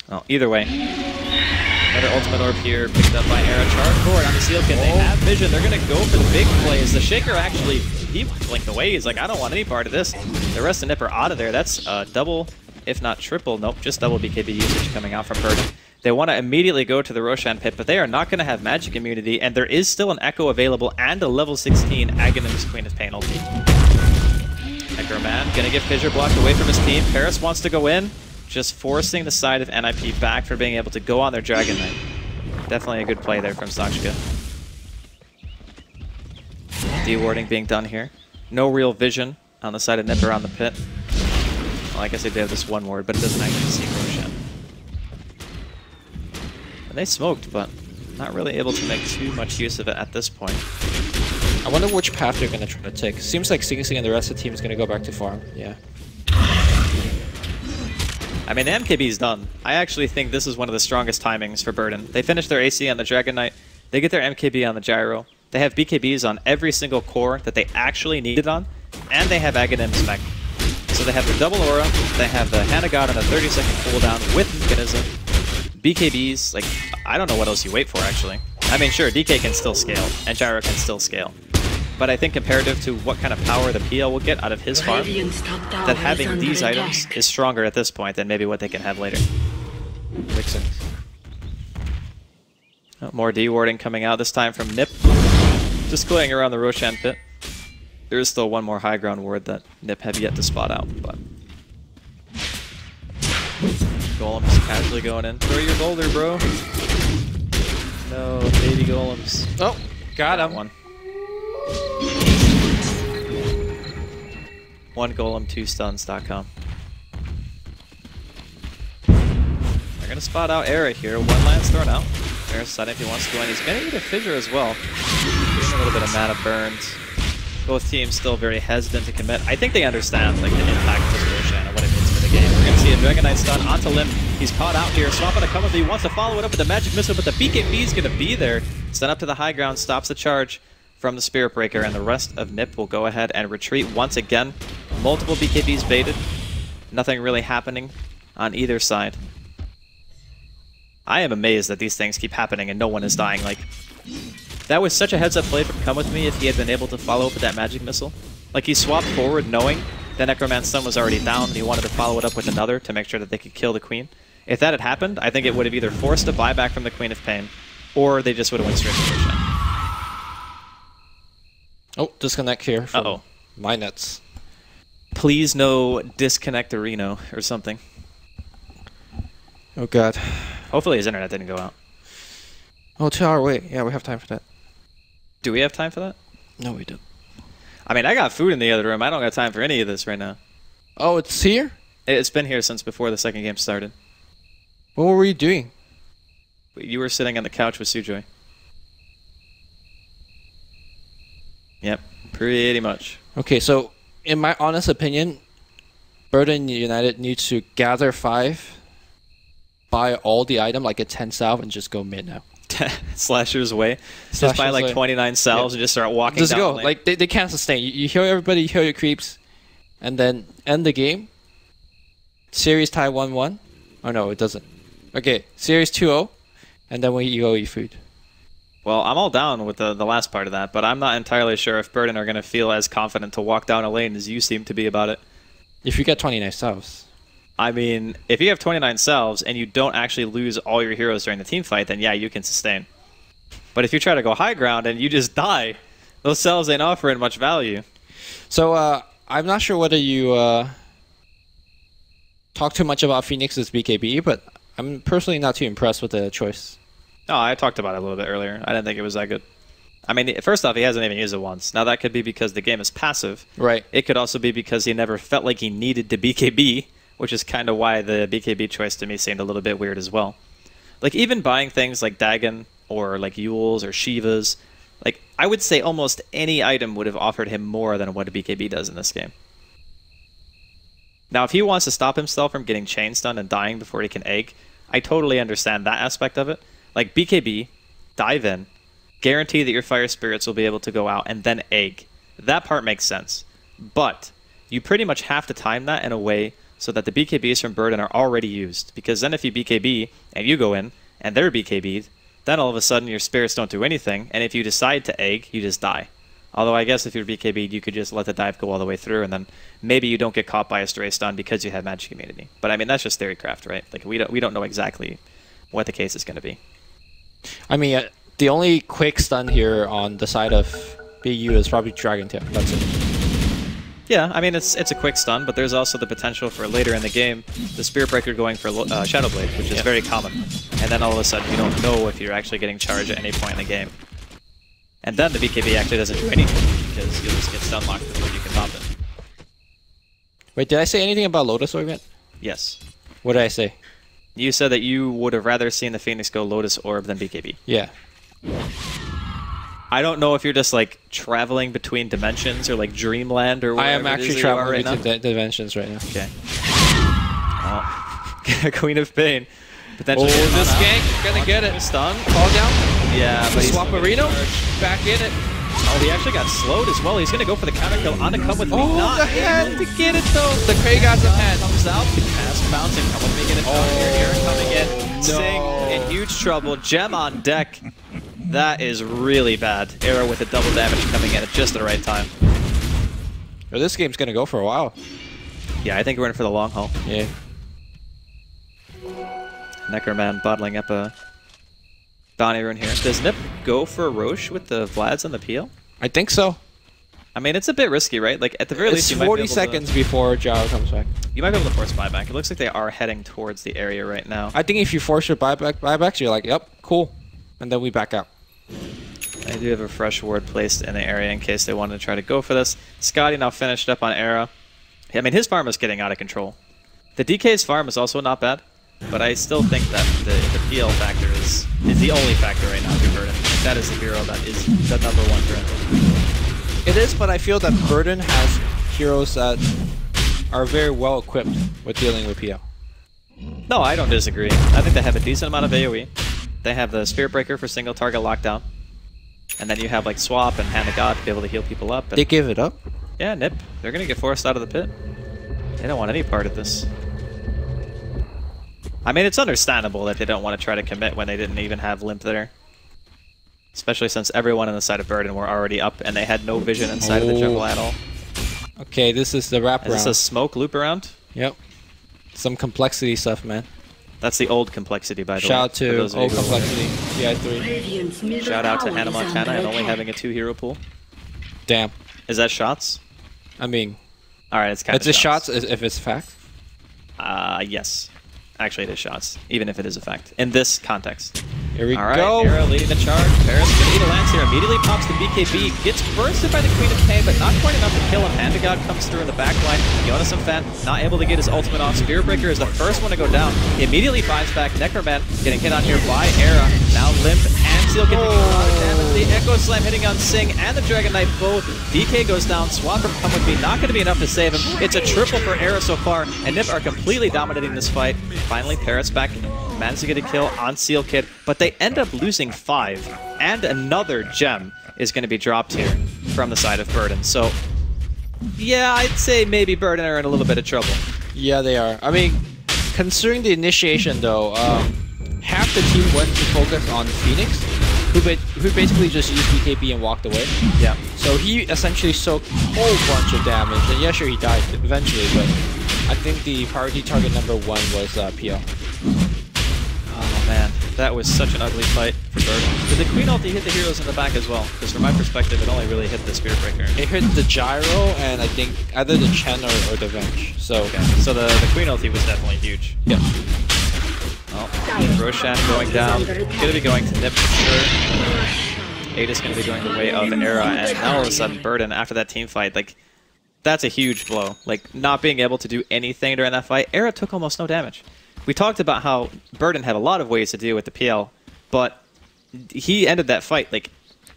Well, either way. Another ultimate orb here, picked up by Era. Charge forward on the Sealkin. They have vision. They're going to go for the big plays. The Shaker actually, he blinked away. He's like, I don't want any part of this. The rest of Nip are out of there. That's double, if not triple. Nope, just double BKB usage coming out from Burden. They want to immediately go to the Roshan pit, but they are not going to have magic immunity, and there is still an Echo available and a level 16 Aghanim's Queen of Pain ulti. Necroman going to get Fissure blocked away from his team. Paris wants to go in. Just forcing the side of NIP back for being able to go on their Dragon Knight. Definitely a good play there from Sakshka. De-warding being done here. No real vision on the side of Nip around the pit. Well, I guess they do have this one ward, but it doesn't actually see Roshan. And they smoked, but not really able to make too much use of it at this point. I wonder which path they're going to try to take. Seems like Sing Sing and the rest of the team is going to go back to farm, yeah. I mean, the MKB is done. I actually think this is one of the strongest timings for Burden. They finish their AC on the Dragon Knight. They get their MKB on the Gyro. They have BKBs on every single core that they actually needed on. And they have Aghanim's mech. So they have the double aura. They have the Hand of God on a 30-second cooldown with mechanism. BKBs, like, I don't know what else you wait for, actually. I mean, sure, DK can still scale, and Gyro can still scale. But I think comparative to what kind of power the PL will get out of his farm, that having these items is stronger at this point than maybe what they can have later. Makes sense. Oh, more D-warding coming out, this time from Nip. Just clearing around the Roshan pit. There is still one more high ground ward that Nip have yet to spot out, but... Golem's casually going in. Throw your boulder, bro. No, baby golems. Oh, got him. One golem, 2stuns.com. They're gonna spot out Era here. One lance thrown out. Era's deciding if he wants to go in. He's gonna eat a Fissure as well. Getting a little bit of mana burns. Both teams still very hesitant to commit. I think they understand like the impact of this Roshan and what it means for the game. We're gonna see a Dragon Knight stun onto Limb. He's caught out here. Swap on a come up. He wants to follow it up with the magic missile, but the BKB is gonna be there. Stun up to the high ground, stops the charge from the Spirit Breaker, and the rest of Nip will go ahead and retreat once again. Multiple BKBs baited. Nothing really happening on either side. I am amazed that these things keep happening and no one is dying. Like, that was such a heads-up play from Come With Me if he had been able to follow up with that magic missile. Like, he swapped forward knowing that Necroman's stun was already down and he wanted to follow it up with another to make sure that they could kill the Queen. If that had happened, I think it would have either forced a buyback from the Queen of Pain, or they just would have went straight to Roshan. Oh, disconnect here from Uh-oh. MyNuts. Please no disconnect Reno or something. Oh god. Hopefully his internet didn't go out. Oh, 2-hour wait. Yeah, we have time for that. Do we have time for that? No, we don't. I mean, I got food in the other room. I don't got time for any of this right now. Oh, it's here? It's been here since before the second game started. What were you doing? You were sitting on the couch with Sujoy. Yep, pretty much. Okay, so in my honest opinion, Burden United needs to gather 5, buy all the item, like get 10 salve, and just go mid now. Slashers away. Just buy like 29 salves and just start walking just down go. the lane. Like they can't sustain. You heal everybody, you heal your creeps, and then end the game. Series tie 1-1. Oh no, it doesn't. Okay, series 2-0, and then you go eat food. Well, I'm all down with the last part of that, but I'm not entirely sure if Burden are going to feel as confident to walk down a lane as you seem to be about it. If you get 29 salves. I mean, if you have 29 salves and you don't actually lose all your heroes during the team fight, then yeah, you can sustain. But if you try to go high ground and you just die, those salves ain't offering much value. So I'm not sure whether you talk too much about Phoenix's BKB, but I'm personally not too impressed with the choice. No, I talked about it a little bit earlier. I didn't think it was that good. I mean, first off, he hasn't even used it once. Now, that could be because the game is passive. Right. It could also be because he never felt like he needed to BKB, which is kind of why the BKB choice to me seemed a little bit weird as well. Like, even buying things like Dagon or like Yules or Shivas, like, I would say almost any item would have offered him more than what a BKB does in this game. Now, if he wants to stop himself from getting chain stunned and dying before he can egg, I totally understand that aspect of it. Like, BKB, dive in, guarantee that your fire spirits will be able to go out, and then egg. That part makes sense. But you pretty much have to time that in a way so that the BKBs from Burden are already used. Because then if you BKB and you go in and they're BKB'd, then all of a sudden your spirits don't do anything, and if you decide to egg, you just die. Although I guess if you're BKB'd, you could just let the dive go all the way through, and then maybe you don't get caught by a stray stun because you have magic immunity. But I mean, that's just theorycraft, right? Like, we don't know exactly what the case is going to be. I mean, the only quick stun here on the side of BU is probably Dragon Tail. That's it. Yeah, I mean, it's a quick stun, but there's also the potential for later in the game, the Spirit Breaker going for Shadow Blade, which is very common. And then all of a sudden, you don't know if you're actually getting charged at any point in the game. And then the BKB actually doesn't do anything, because you'll just get stun locked before you can pop it. Wait, did I say anything about Lotus Orb yet? Yes. What did I say? You said that you would have rather seen the Phoenix go Lotus Orb than BKB. Yeah. I don't know if you're just like traveling between dimensions or like Dreamland or whatever. I am actually traveling between dimensions right now. Okay. Oh. Queen of Pain. Potentially. Oh, this gank gonna get it. Stun. Fall down. Yeah, but Swap Marino. Back in it. Oh, he actually got slowed as well. He's gonna go for the counter kill on the come with me. Oh, Not the head to get it though. The Cray got the head. Comes out. Pass bouncing. Come with me. Get it down here. Coming in. No. Sing in huge trouble. Gem on deck. That is really bad. Arrow with a double damage coming in at just the right time. Well, this game's gonna go for a while. Yeah, I think we're in for the long haul. Yeah. Necroman bottling up a bounty rune here. Does Nip go for a Roche with the Vlads and the PL? I think so. I mean, it's a bit risky, right? Like, at the very least, you might be 40 able seconds before Jao comes back. You might be able to force buyback. It looks like they are heading towards the area right now. I think if you force your buybacks, you're like, yep, cool. And then we back out. I do have a fresh ward placed in the area in case they wanted to try to go for this. Scotty now finished up on Era. I mean, his farm is getting out of control. The DK's farm is also not bad, but I still think that the PL factor is the only factor right now for Burden. That is the hero that is the #1 for him. It is, but I feel that Burden has heroes that are very well equipped with dealing with PL. No, I don't disagree. I think they have a decent amount of AoE. They have the Spirit Breaker for single target lockdown. And then you have like Swap and Hand of God to be able to heal people up. And they give it up? Yeah, Nip. They're going to get forced out of the pit. They don't want any part of this. I mean, it's understandable that they don't want to try to commit when they didn't even have Limp there. Especially since everyone on the side of Burden were already up and they had no vision inside of the jungle at all. Okay, this is the wrap round. Is this a smoke loop around? Yep. Some complexity stuff, man. That's the old complexity, by the way. Shout out to old complexity, TI3. Shout out to Hannah Montana and only having a 2-hero pool. Damn. Is that shots? I mean... Alright, it's kind of shots. It's a shots if it's fact? Yes. Actually, it is shots, even if it is a fact. In this context. Here we All right, go. Era leading the charge. Paris gonna eat a lance here. Immediately pops the BKB. Gets bursted by the Queen of Pain, but not quite enough to kill him. Hand to God comes through in the back line. Jonas and Fan not able to get his ultimate off. Spear Breaker is the first one to go down. He immediately finds back. Necroman getting hit on here by Era. Now Limp and Seal getting a lot of damage. The Echo Slam hitting on Sing and the Dragon Knight both. DK goes down. Swap from Come With Me. Not going to be enough to save him. It's a triple for Era so far, and Nip are completely dominating this fight. Finally, Paris back. Managed to get a kill on Seal Kid, but they end up losing 5, and another gem is going to be dropped here from the side of Burden. So, yeah, I'd say maybe Burden are in a little bit of trouble. Yeah, they are. I mean, considering the initiation, though, half the team went to focus on Phoenix, who basically just used BKB and walked away. Yeah. So he essentially soaked a whole bunch of damage, and yeah, sure, he died eventually, but I think the priority target number 1 was PL. Oh man, that was such an ugly fight for Burden. Did the Queen ulti hit the heroes in the back as well? Because from my perspective, it only really hit the Spear Breaker. It hit the Gyro, and I think either the Chen or the Venge. So, okay. So the Queen ulti was definitely huge. Yeah. Oh, Roshan going down. Gonna be going to Nip for sure. Ada's gonna be going the way of Era, and now all of a sudden Burden, after that team fight, like, that's a huge blow. Like, not being able to do anything during that fight. Era took almost no damage. We talked about how Burden had a lot of ways to deal with the PL, but he ended that fight like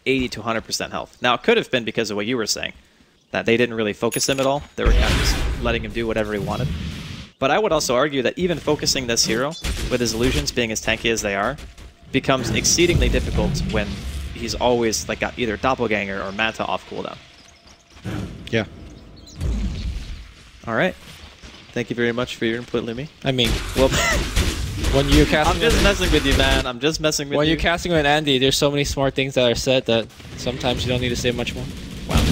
80 to 100% health. Now, it could have been because of what you were saying, that they didn't really focus him at all. They were kind of just letting him do whatever he wanted. But I would also argue that even focusing this hero, with his illusions being as tanky as they are, becomes exceedingly difficult when he's always like got either Doppelganger or Manta off cooldown. Yeah. All right. Thank you very much for your input, Lumi. I mean, well, when you're casting, I'm just messing with you, man. I'm just messing with you. When you're casting with Andy, there's so many smart things that are said that sometimes you don't need to say much more. Wow.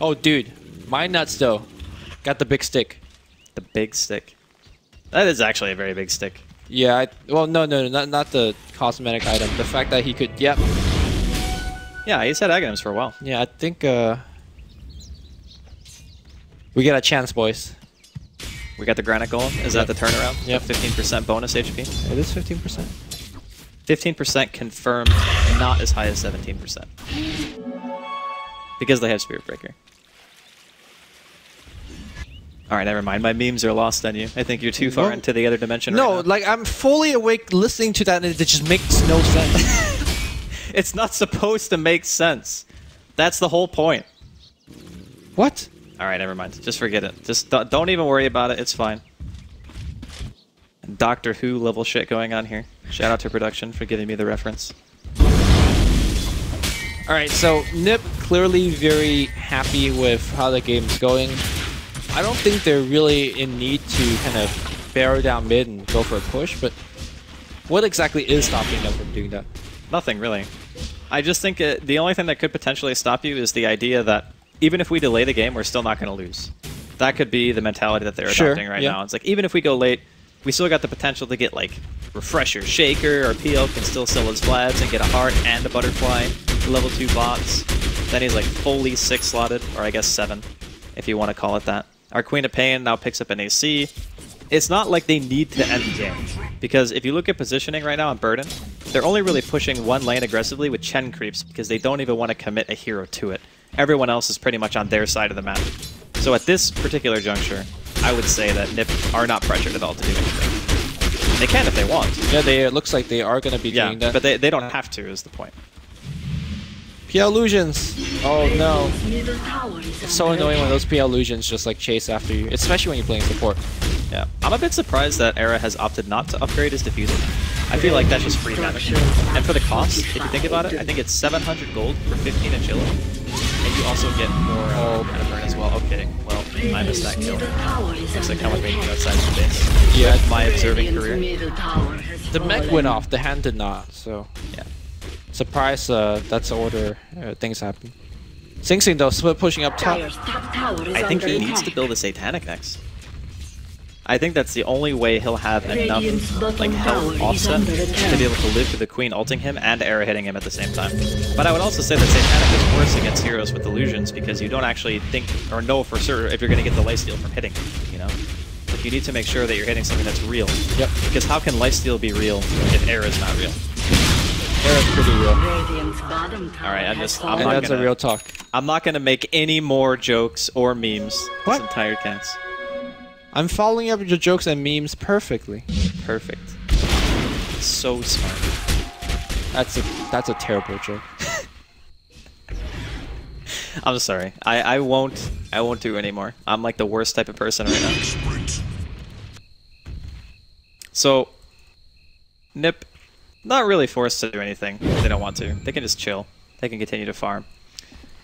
Oh, dude, my nuts though, got the big stick. The big stick. That is actually a very big stick. Yeah. Well, no, not the cosmetic item. The fact that he could. Yep. Yeah, he's had items for a while. Yeah, I think we get a chance, boys. We got the Granite Golem. Is that the turnaround? Yep. 15% bonus HP? It is 15%. 15% confirmed, not as high as 17%. Because they have Spirit Breaker. Alright, never mind. My memes are lost on you. I think you're too far into the other dimension right now. like, I'm fully awake listening to that and it just makes no sense. It's not supposed to make sense. That's the whole point. What? Alright, never mind. Just forget it. Just don't even worry about it. It's fine. Doctor Who level shit going on here. Shout out to production for giving me the reference. Alright, so Nip clearly very happy with how the game's going. I don't think they're really in need to kind of barrel down mid and go for a push, but what exactly is stopping them from doing that? Nothing, really. I just think the only thing that could potentially stop you is the idea that even if we delay the game, we're still not going to lose. That could be the mentality that they're adopting right now. It's like, even if we go late, we still got the potential to get, like, Refresher, Shaker, or PL can still sell his Vlad's and get a Heart and a Butterfly, level 2 bots. Then he's, like, fully 6-slotted, or I guess 7, if you want to call it that. Our Queen of Pain now picks up an AC. It's not like they need to end the game, because if you look at positioning right now on Burden, they're only really pushing one lane aggressively with Chen creeps because they don't even want to commit a hero to it. Everyone else is pretty much on their side of the map. So at this particular juncture, I would say that Nip are not pressured at all to do anything. They can if they want. Yeah, it looks like they are going to be doing that. But they don't have to, is the point. PL illusions! Oh no. It's so annoying when those PL illusions just like chase after you, especially when you're playing support. Yeah, I'm a bit surprised that Era has opted not to upgrade his diffuser. I feel like that's just free damage. And for the cost, if you think about it, I think it's 700 gold for 15 Agility. And you also get more kind of burn as well. Okay, well, I missed that kill. Looks like how much made you outside the base. Yeah, my observing career. The mech went off, the hand did not, so yeah. Surprise, that's the order things happen. Sing Sing though, split pushing up top. I think he needs to build a Satanic next. I think that's the only way he'll have enough like health offset to be able to live through the Queen ulting him and Era hitting him at the same time. But I would also say that Satanic is worse against heroes with illusions because you don't actually think or know for sure if you're going to get the lifesteal from hitting, you know? you need to make sure that you're hitting something that's real. Yep. Because how can lifesteal be real if air is not real? Air is pretty real. Radiant's bottom tower Alright, I'm has not fallen. And that's gonna- a real talk. I'm not going to make any more jokes or memes What? this entire cast. I'm following up your jokes and memes perfectly. Perfect. So smart. That's a terrible joke. I'm sorry. I won't do anymore. I'm like the worst type of person right now. So Nip, not really forced to do anything if they don't want to. They can just chill. They can continue to farm.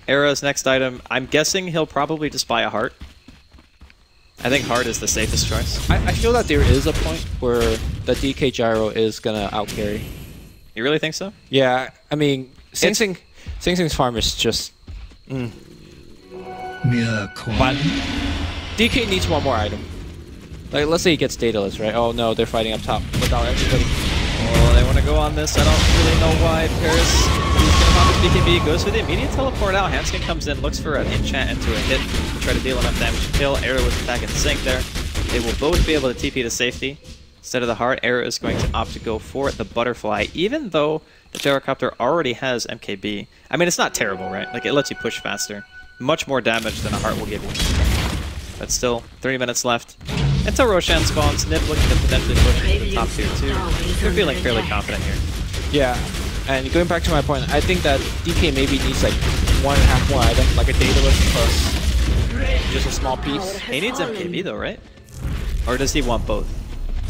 Era's next item, I'm guessing he'll probably just buy a heart. I think heart is the safest choice. I feel that there is a point where the DK gyro is gonna outcarry. You really think so? Yeah, I mean, Sing Sing's farm is just. Mere But DK needs one more item. Like, let's say he gets dataless, right? Oh no, they're fighting up top without everybody. Oh, they want to go on this. I don't really know why. Paris, he's going to pop his BKB, goes for the immediate teleport out. Hanskin comes in, looks for an enchant into a hit to try to deal enough damage to kill. Arrow was attacking Sync there. They will both be able to TP to safety. Instead of the heart, Arrow is going to opt to go for the butterfly, even though the gyrocopter already has MKB. I mean, it's not terrible, right? Like, it lets you push faster. Much more damage than a heart will give you. But still, 30 minutes left. Until Roshan spawns, Nip looking to potentially push into the top tier too. They're feeling fairly confident here. Yeah, and going back to my point, I think that DK maybe needs like 1.5 more item, like a dataless plus just a small piece. He needs MKB though, right? Or does he want both?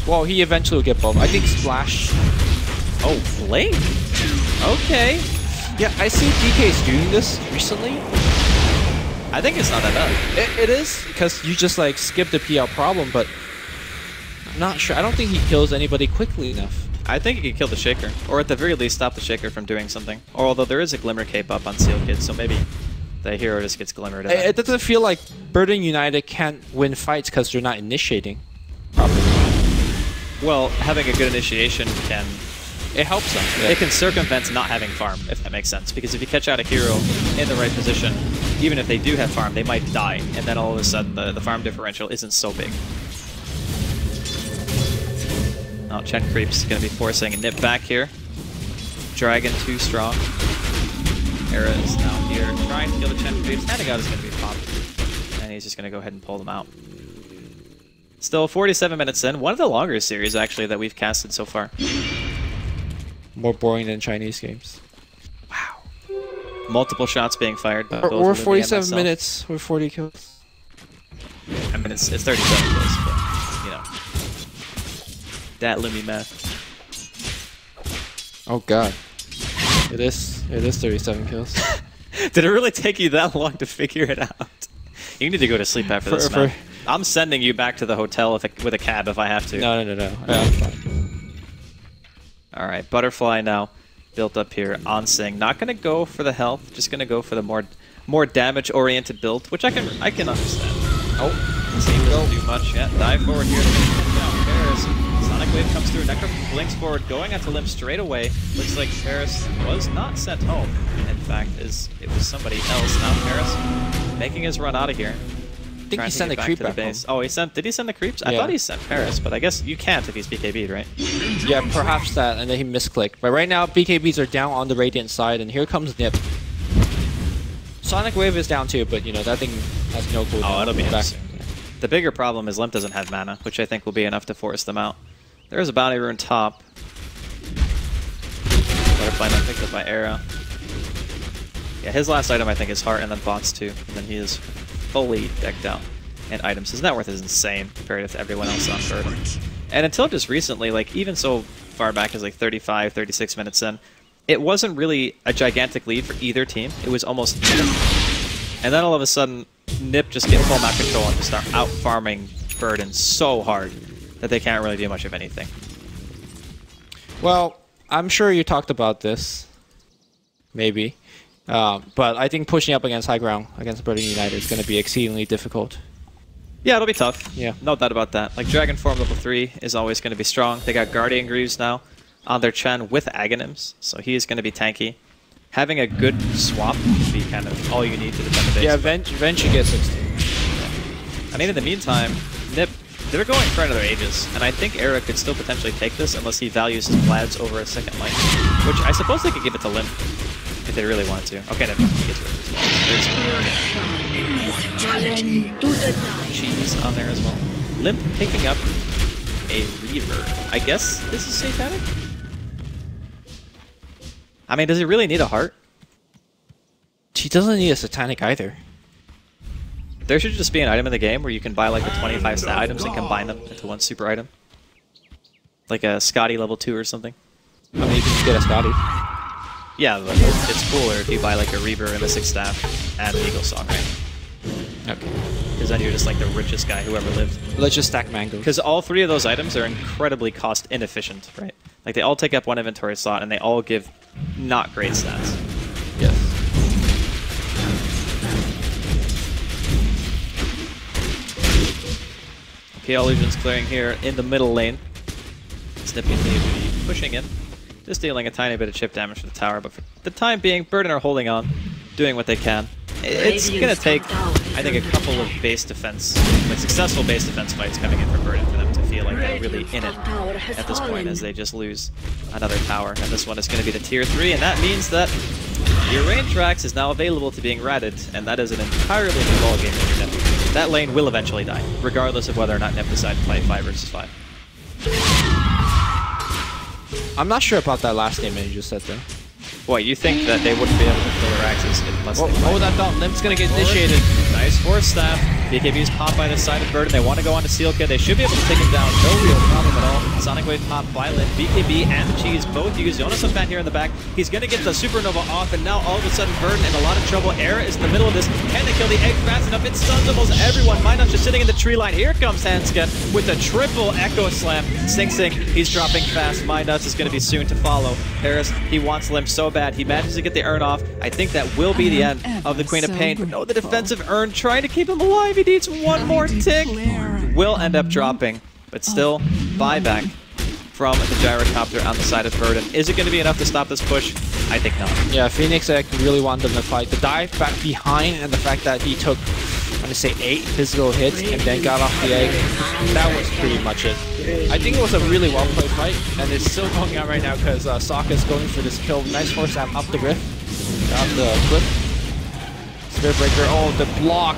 Well, he eventually will get both. I think Splash. Oh, Blink? Okay. Yeah, I see DK's doing this recently. I think it's not that bad. It is, because you just like skip the PL problem, but I'm not sure. I don't think he kills anybody quickly enough. I think he could kill the Shaker, or at the very least stop the Shaker from doing something. Or although there is a Glimmer cape up on Seal Kid, so maybe the hero just gets glimmered at. It doesn't feel like Burden United can't win fights because they're not initiating properly. Well, having a good initiation can... It helps them. Yeah. It can circumvent not having farm, if that makes sense. Because if you catch out a hero in the right position, even if they do have farm, they might die, and then all of a sudden the farm differential isn't so big. Oh, Chen Creep's going to be forcing a Nip back here. Dragon too strong. Era is now here, trying to kill the Chen Creeps. Hanagata is going to be popped, and he's just going to go ahead and pull them out. Still 47 minutes in. One of the longer series, actually, that we've casted so far. More boring than Chinese games. Wow. Multiple shots being fired. By both We're Lumi and 47 myself. minutes. We're 40 kills. I mean, it's 37 kills, but, you know. That Lumi math. Oh god. It is 37 kills. Did it really take you that long to figure it out? You need to go to sleep after this, man. I'm sending you back to the hotel with a cab if I have to. No. Yeah, I'm fine. Alright, Butterfly now built up here on Sing. Not going to go for the health, just going to go for the more damage-oriented build, which I can understand. Oh, Sing doesn't do much yet. Dive forward here to take down Paris. Sonic Wave comes through. Necro blinks forward, going at the limb straight away. Looks like Paris was not sent home. In fact, it was somebody else. Now Paris making his run out of here. I think he sent the creep back home. Oh, did he send the creeps? Yeah. I thought he sent Paris, but I guess you can't if he's BKB'd, right? Yeah, perhaps that, and then he misclicked. But right now, BKBs are down on the Radiant side, and here comes Nip. Sonic Wave is down too, but you know, that thing has no cooldown. Oh, it'll be back. interesting. The bigger problem is Limp doesn't have mana, which I think will be enough to force them out. There's a bounty rune top. Butterfly not picked up by Era. Yeah, his last item I think is Heart and then Bots too. And then he is fully decked out in items. His net worth is insane compared to everyone else on Burden. And until just recently, like even so far back as like 35, 36 minutes in, it wasn't really a gigantic lead for either team. It was almost even. And then all of a sudden, Nip just get full map control and just start out farming Burden so hard that they can't really do much of anything. Well, I'm sure you talked about this. Maybe. But I think pushing up against high ground, against Burden United, is going to be exceedingly difficult. Yeah, it'll be tough. Yeah. No doubt about that. Like, Dragon Form level 3 is always going to be strong. They got Guardian Greaves now on their Chen with Aghanims, so he is going to be tanky. Having a good swap would be kind of all you need to defend the base. Yeah, Venge should get 16. I mean, in the meantime, Nip They're going for another Aegis, and I think Era could still potentially take this unless he values his Vlads over a second life, which I suppose they could give it to Limp if they really wanted to. Okay, never mind. He gets rid of this. Cheese on there as well. Limp picking up a Reaver. I guess this is Satanic? I mean, does he really need a heart? He doesn't need a Satanic either. There should just be an item in the game where you can buy like the 25 stat items and combine them into one super item. Like a Scotty level 2 or something. I mean, you can just get a Scotty. Yeah, but it's cooler if you buy like a Reaver and a 6 staff and an Eagle Song, right? Okay. Because then you're just like the richest guy who ever lived. Let's just stack mangoes. Because all 3 of those items are incredibly cost inefficient, right? Like they all take up 1 inventory slot and they all give not great stats. Yes. Okay, Illusion's clearing here in the middle lane. Snippy and Lee will be pushing in. Just dealing a tiny bit of chip damage to the tower, but for the time being, Burden are holding on, doing what they can. It's going to take, I think, a couple of base defense, like successful base defense fights coming in for Burden for them to feel like they're really in it at this point as they just lose another tower. And this one is going to be the tier 3, and that means that your range racks is now available to being ratted, and that is an entirely new ballgame for Nip. That lane will eventually die, regardless of whether or not Nip decide to play 5 versus 5. I'm not sure about that last statement you just said there. What, you think that they wouldn't be able to kill their axes unless they fight? Oh, that thought Limp's gonna get initiated. Nice force staff. BKB's popped by the side of Burden. They want to go on to Seal Kid. They should be able to take him down. No real problem at all. Sonic Wave popped by Limp. BKB and Cheese both use Jonas Fan here in the back. He's going to get the Supernova off, and now all of a sudden Burden in a lot of trouble. Era is in the middle of this. Can they kill the egg fast enough? It stuns almost everyone. Mindup's just sitting in the tree line. Here comes Hansken with a triple Echo Slam. Sing Sing, he's dropping fast. Mindup's is going to be soon to follow. Harris, he wants Limp so bad. He manages to get the Urn off. I think that will be the end of the Queen of Pain. But no, the defensive Urn trying to keep him alive. He needs one more tick. Will end up dropping, but still buyback from the gyrocopter on the side of Burden. Is it going to be enough to stop this push? I think not. Yeah, Phoenix really wanted them to fight. The dive back behind and the fact that he took, I'm going to say 8 physical hits and then got off the egg, that was pretty much it. I think it was a really well-played fight, and it's still going on right now because Sokka's going for this kill. Nice force stab up the rift, up the cliff. Spirit Breaker, oh, the block.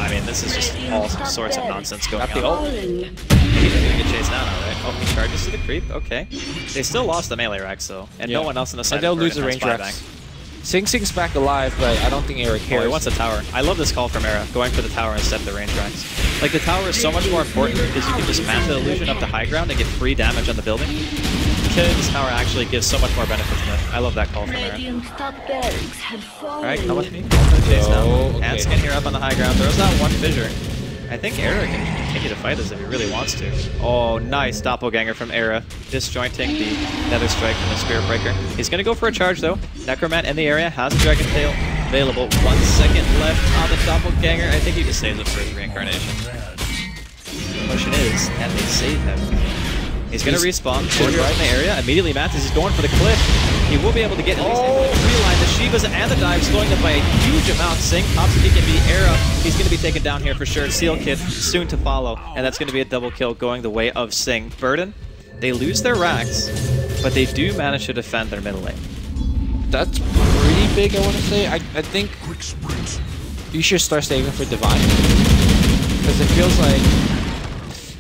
I mean, this is just all sorts of nonsense going Got the on. ult. He's gonna get chased down now, right? Oh, he charges to the creep, okay. They still lost the melee racks though, and no one else in the side. And they'll lose the range racks. Sing Sing's back alive, but I don't think Era cares. Oh, he wants a tower. I love this call from Era, going for the tower instead of the range racks. Like, the tower is so much more important because you can just map the illusion up to high ground and get free damage on the building. Killing this tower actually gives so much more benefit to it. I love that call from Era. Alright, come with me. Chase now. Hansken here up on the high ground. Throws out one fissure. I think Era can continue to fight this if he really wants to. Oh, nice doppelganger from Era, disjointing the Nether Strike from the Spirit Breaker. He's going to go for a charge though. Necromant in the area has a Dragon Tail available. 1 second left on the doppelganger. I think he just saves it for his reincarnation. The question is, can they save him? He's going to respawn right in the area. Immediately, Mathis is going for the cliff. He will be able to get at least into the tree line. The Shivas and the dive slowing them by a huge amount. Sing pops a BKB Era. He's going to be taken down here for sure. Seal Kid soon to follow. And that's going to be a double kill going the way of Sing. Burden, they lose their racks, but they do manage to defend their middle lane. That's pretty big, I want to say. I think you should start saving for Divine. Because it feels like...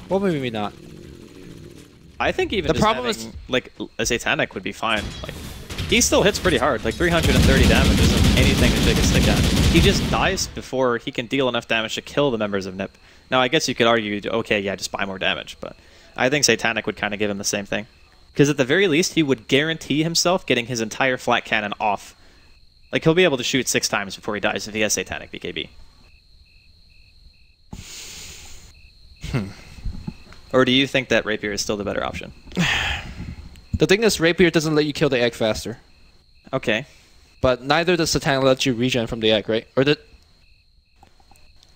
Well, maybe not. I think even the just problem having, is like, a Satanic would be fine. Like, he still hits pretty hard. Like, 330 damage isn't anything to shake a stick at. He just dies before he can deal enough damage to kill the members of NIP. Now, I guess you could argue, okay, yeah, just buy more damage, but I think Satanic would kind of give him the same thing. Because at the very least, he would guarantee himself getting his entire flat cannon off. Like, he'll be able to shoot 6 times before he dies if he has Satanic BKB. Or do you think that Rapier is still the better option? The thing is, Rapier doesn't let you kill the egg faster. Okay. But neither does Satanic let you regen from the egg, right? Or the...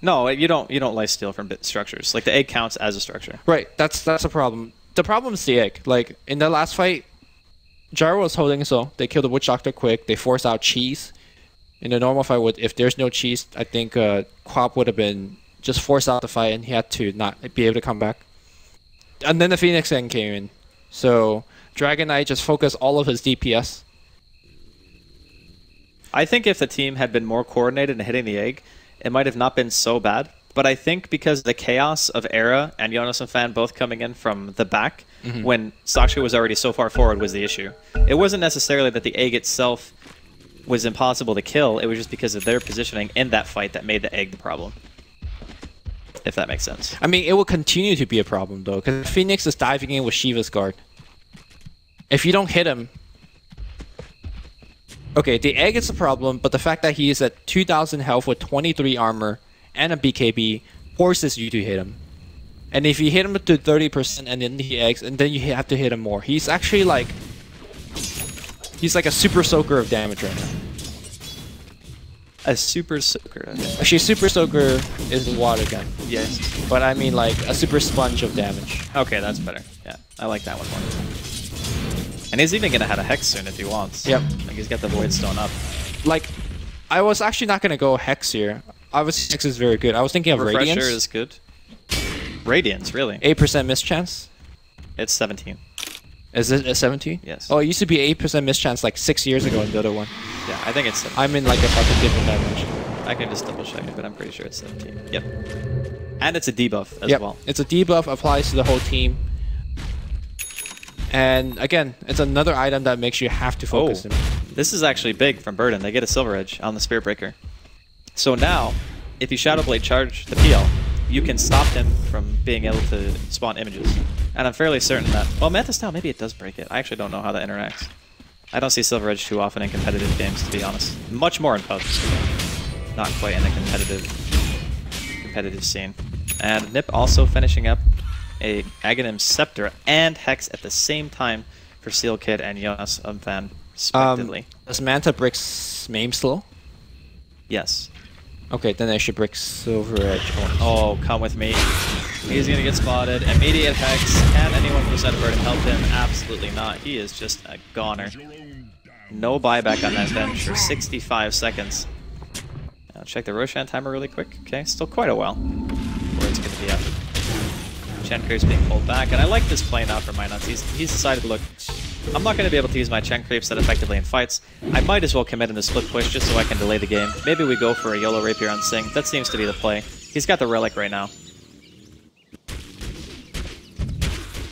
No, you don't lifesteal from bit structures. Like, the egg counts as a structure. Right, that's a problem. The problem is the egg. Like, in the last fight, Gyro was holding so. They killed the Witch Doctor quick. They forced out cheese. In the normal fight, if there's no cheese, I think Quap would have been just forced out the fight, and he had to not be able to come back. And then the Phoenix then came in. So Dragon Knight just focused all of his DPS. I think if the team had been more coordinated in hitting the egg, it might have not been so bad. But I think because the chaos of Era and Jonas and Fan both coming in from the back, when Saksha was already so far forward, was the issue. It wasn't necessarily that the egg itself was impossible to kill, it was just because of their positioning in that fight that made the egg the problem. If that makes sense. I mean, it will continue to be a problem, though, because Phoenix is diving in with Shiva's guard. If you don't hit him... Okay, the egg is a problem, but the fact that he is at 2,000 health with 23 armor and a BKB forces you to hit him. And if you hit him to 30% and then he eggs, and then you have to hit him more. He's actually like... He's like a super soaker of damage right now. A super soaker. Actually, super soaker is the water gun. Yes. But I mean like a super sponge of damage. Okay, that's better. Yeah, I like that one more. And he's even going to have a Hex soon if he wants. Yep. Like he's got the Void Stone up. Like, I was actually not going to go Hex here. Obviously, Hex is very good. I was thinking of Refresher Radiance. is good. Radiance, really? 8% mischance. It's 17. Is it a 17? Yes. Oh, it used to be 8% mischance like 6 years ago in the other one. Yeah, I think it's 17. I'm in like a fucking different dimension. I can just double check it, but I'm pretty sure it's 17. Yep. And it's a debuff as well. It's a debuff, applies to the whole team. And again, it's another item that makes you have to focus him. This is actually big from Burden. They get a Silver Edge on the Spirit Breaker. So now, if you Shadow Blade charge the PL, you can stop him from being able to spawn images. And I'm fairly certain that... Well, Manta Style, maybe it does break it. I actually don't know how that interacts. I don't see Silver Edge too often in competitive games, to be honest. Much more in pubs. Not quite in the competitive scene. And Nip also finishing up a Aghanim Scepter and Hex at the same time for Seal Kid and Jonas Fan, respectively. Does Manta bricks Maim still? Yes. Okay, then I should brick Silver Edge. Oh, come with me. He's gonna get spotted. Immediate Hex. Can anyone from Burden help him? Absolutely not. He is just a goner. No buyback on that bench for 65 seconds. I'll check the Roshan timer really quick. Okay, still quite a while before it's gonna be up. Chen being pulled back, and I like this play now for Minuts. He's decided, look, I'm not going to be able to use my Chen creeps that effectively in fights. I might as well commit in the split push just so I can delay the game. Maybe we go for a YOLO Rapier on Sing. That seems to be the play. He's got the Relic right now.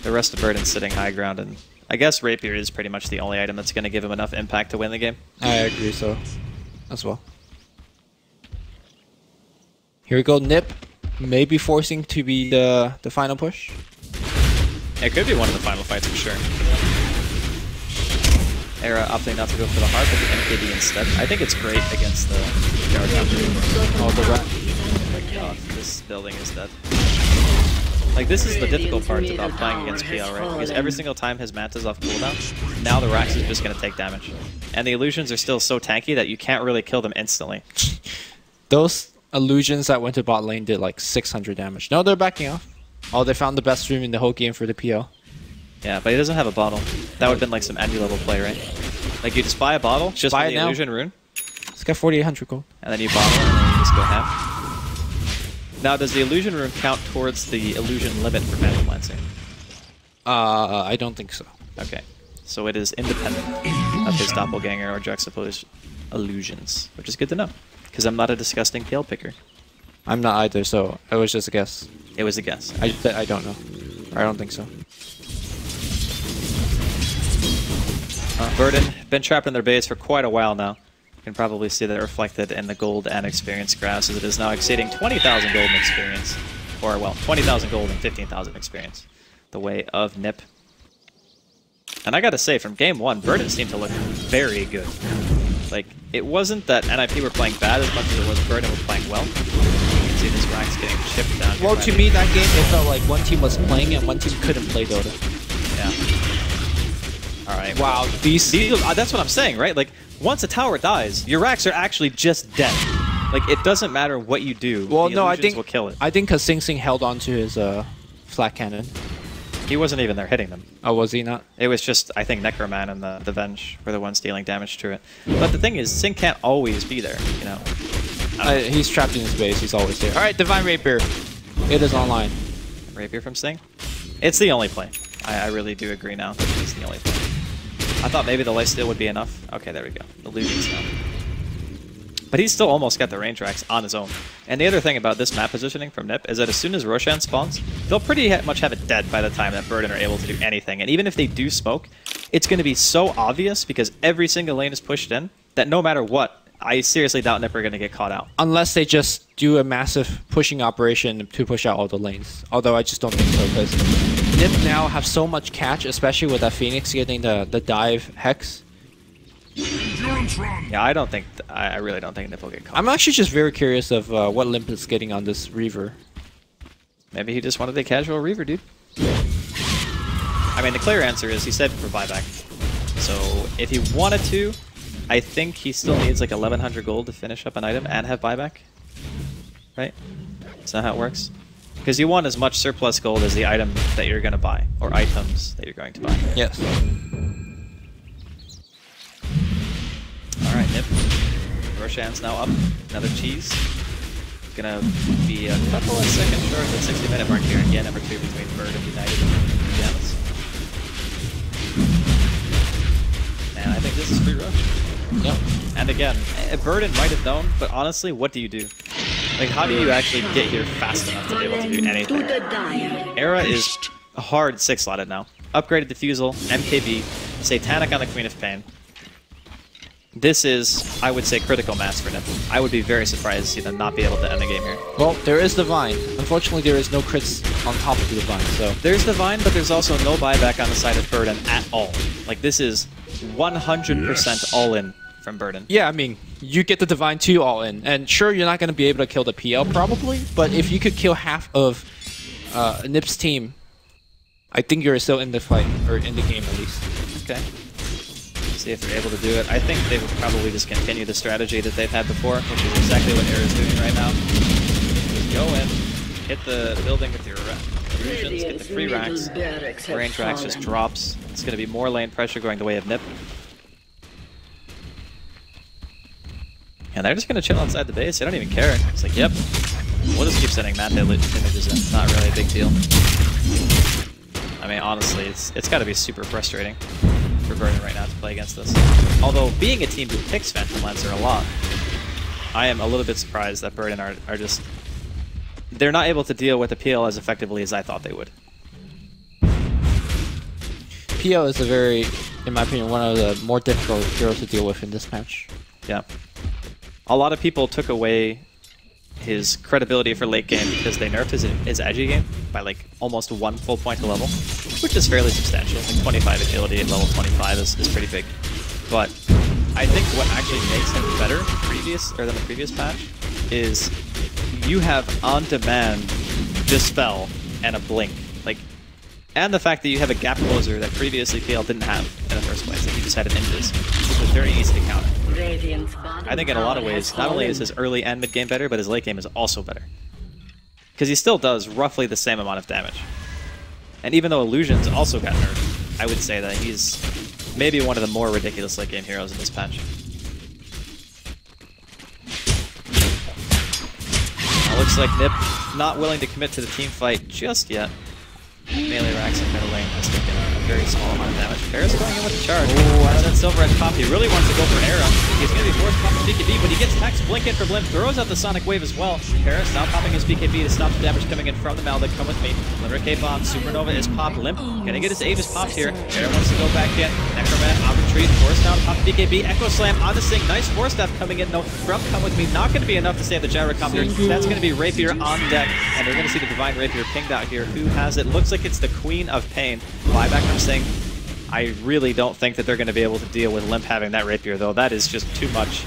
The rest of Burden's sitting high ground, and I guess Rapier is pretty much the only item that's going to give him enough impact to win the game. I agree so, as well. Here we go, Nip. Maybe forcing to be the final push. It could be one of the final fights for sure. Era opting not to go for the heart, but the MKD instead. I think it's great against the Yard Hunter. Oh, the rat. Oh my god, this building is dead. Like, this is the difficult part about playing against PL, right? Because every single time his Manta's off cooldown, now the Rax is just going to take damage. And the illusions are still so tanky that you can't really kill them instantly. Those illusions that went to bot lane did like 600 damage. No, they're backing off. Oh, they found the best room in the whole game for the PL. Yeah, but he doesn't have a bottle. That would have been like some Envy level play, right? Like, you just buy a bottle, just buy for the illusion rune. It's got 4,800 gold. And then you bottle, and then you just go ham. Now, does the illusion rune count towards the illusion limit for Phantom Lancing? I don't think so. Okay. So it is independent of his doppelganger or juxtaposed illusions, which is good to know. Because I'm not a disgusting PL picker. I'm not either, so it was just a guess. It was a guess. I don't know. I don't think so. Burden, been trapped in their base for quite a while now. You can probably see that reflected in the gold and experience graphs, as it is now exceeding 20,000 gold in experience. Or, well, 20,000 gold and 15,000 experience. The way of Nip. And I gotta say, from game one, Burden seemed to look very good. Like, it wasn't that NIP were playing bad as much as it was Burden was playing well. You can see this Rax getting chipped down. Well, to me, that game, it felt like one team was playing and one team couldn't play Dota. Yeah. Alright. Wow, these that's what I'm saying, right? Like, once a tower dies, your Rax are actually just dead. Like, it doesn't matter what you do. Well, the no, I illusions think will kill it. I think because Sing Sing held on to his flat cannon. He wasn't even there hitting them. Oh, was he not? It was just, I think, Necroman and the Venge were the ones dealing damage to it. But the thing is, Sing can't always be there, you know? He's trapped in his base. He's always there. All right, Divine Rapier. It is online. Rapier from Sting. It's the only play. I really do agree now. It's the only play. I thought maybe the lifesteal would be enough. Okay, there we go. Illusions now. But he's still almost got the range racks on his own. And the other thing about this map positioning from Nip is that as soon as Roshan spawns, they'll pretty much have it dead by the time that Burden are able to do anything. And even if they do smoke, it's going to be so obvious because every single lane is pushed in that no matter what, I seriously doubt Nip are going to get caught out. Unless they just do a massive pushing operation to push out all the lanes. Although I just don't think so because Nip now have so much catch, especially with that Phoenix getting the dive hex. Yeah, I really don't think Nip will get caught. I'm actually just very curious of what Limp is getting on this Reaver. Maybe he just wanted a casual Reaver, dude. I mean, the clear answer is he said for buyback. So if he wanted to, I think he still needs like 1100 gold to finish up an item and have buyback. Right? Is that how it works? Because you want as much surplus gold as the item that you're going to buy, or items that you're going to buy. Yes. Alright, Nip. Roshan's now up. Another cheese. Gonna be a couple of seconds short of the 60-minute mark here. Again, number 2 between Bird and United and Pyjamas. And I think this is free rush. Yep. And again, Burden might have known, but honestly, what do you do? Like, how do you actually get here fast enough to be able to do anything? Era is hard 6-slotted now. Upgraded Diffusal, MKB, Satanic on the Queen of Pain. This is, I would say, critical mass for Nip. I would be very surprised to see them not be able to end the game here. Well, there is Divine. Unfortunately, there is no crits on top of the Divine, so... There's Divine, but there's also no buyback on the side of Burden at all. Like, this is 100% all-in from Burden. Yeah, I mean, you get the Divine 2 all-in, and sure, you're not going to be able to kill the PL, probably, but if you could kill half of Nip's team, I think you're still in the fight, or in the game at least. Okay. See if they're able to do it. I think they would probably just continue the strategy that they've had before, which is exactly what Era is doing right now. Just go in, hit the building with your illusions, get the free racks. Range racks just drops. It's going to be more lane pressure going the way of Nip. And they're just going to chill outside the base. They don't even care. It's like, yep, we'll just keep sending Manta images in. It's not really a big deal. I mean, honestly, it's got to be super frustrating for Burden right now to play against this. Although, being a team who picks Phantom Lancer a lot, I am a little bit surprised that Burden are just... They're not able to deal with the PL as effectively as I thought they would. PL is a very, in my opinion, one of the more difficult heroes to deal with in this match. Yeah. A lot of people took away his credibility for late game because they nerfed his edgy game by like almost 1 full point of level, which is fairly substantial. Like 25 agility at level 25 is pretty big. But I think what actually makes him better than the previous patch is you have on-demand Dispel and a Blink. Like, and the fact that you have a gap closer that previously PL didn't have in the first place. Like, you just had an Invis, which was very easy to counter. I think in a lot of ways, not only is his early and mid game better, but his late game is also better. Because he still does roughly the same amount of damage. And even though Illusions also got nerfed, I would say that he's maybe one of the more ridiculous late game heroes in this patch. Looks like Nip not willing to commit to the team fight just yet. Melee racks in middle lane is taking a very small amount of damage. Paris going in with the charge. And then Silver and Pop, he really wants to go for Era. He's going to be forced to pop his BKB, but he gets Hex, Blink in for Blimp, throws out the Sonic Wave as well. Paris now popping his BKB to stop the damage coming in from the Maldic. Come with me. Litter K-Bomb, Supernova is popped. Limp gonna get his Avis popped here. Era wants to go back in. Necroman on retreat, forced down, pop BKB, Echo Slam on the Sync. Nice force staff coming in though from Come With Me. Not going to be enough to save the Gyrocopter. That's going to be Rapier on deck, and we're going to see the Divine Rapier pinged out here. Who has it? Looks like it's the Queen of Pain. Buyback from Sting. I really don't think that they're going to be able to deal with Limp having that Rapier, though. That is just too much.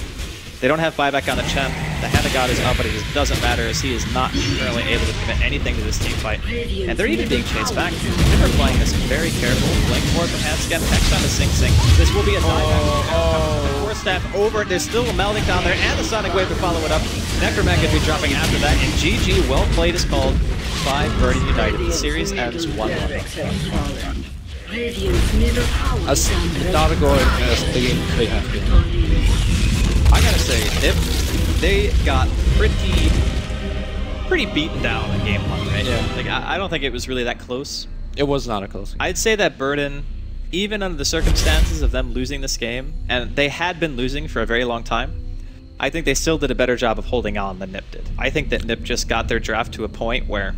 They don't have buyback on the Chen. The Hand of God is up, but it just doesn't matter as he is not currently able to commit anything to this team fight. And they're even being chased back. They're playing this very careful. Blink forward from hand scan, Hex on the Sing Sing. This will be a dive. Force staff over. There's still a Maldic down there, and the Sonic Wave to follow it up. Necroman could be dropping after that, and GG, well played, is called by Burden United. The series ends 1-1. As not a goal as the game could have been. I gotta say, Nip they got pretty beaten down in game 1, right? Yeah. Like, I don't think it was really that close. It was not a close game. I'd say that Burden, even under the circumstances of them losing this game, and they had been losing for a very long time, I think they still did a better job of holding on than Nip did. I think that Nip just got their draft to a point where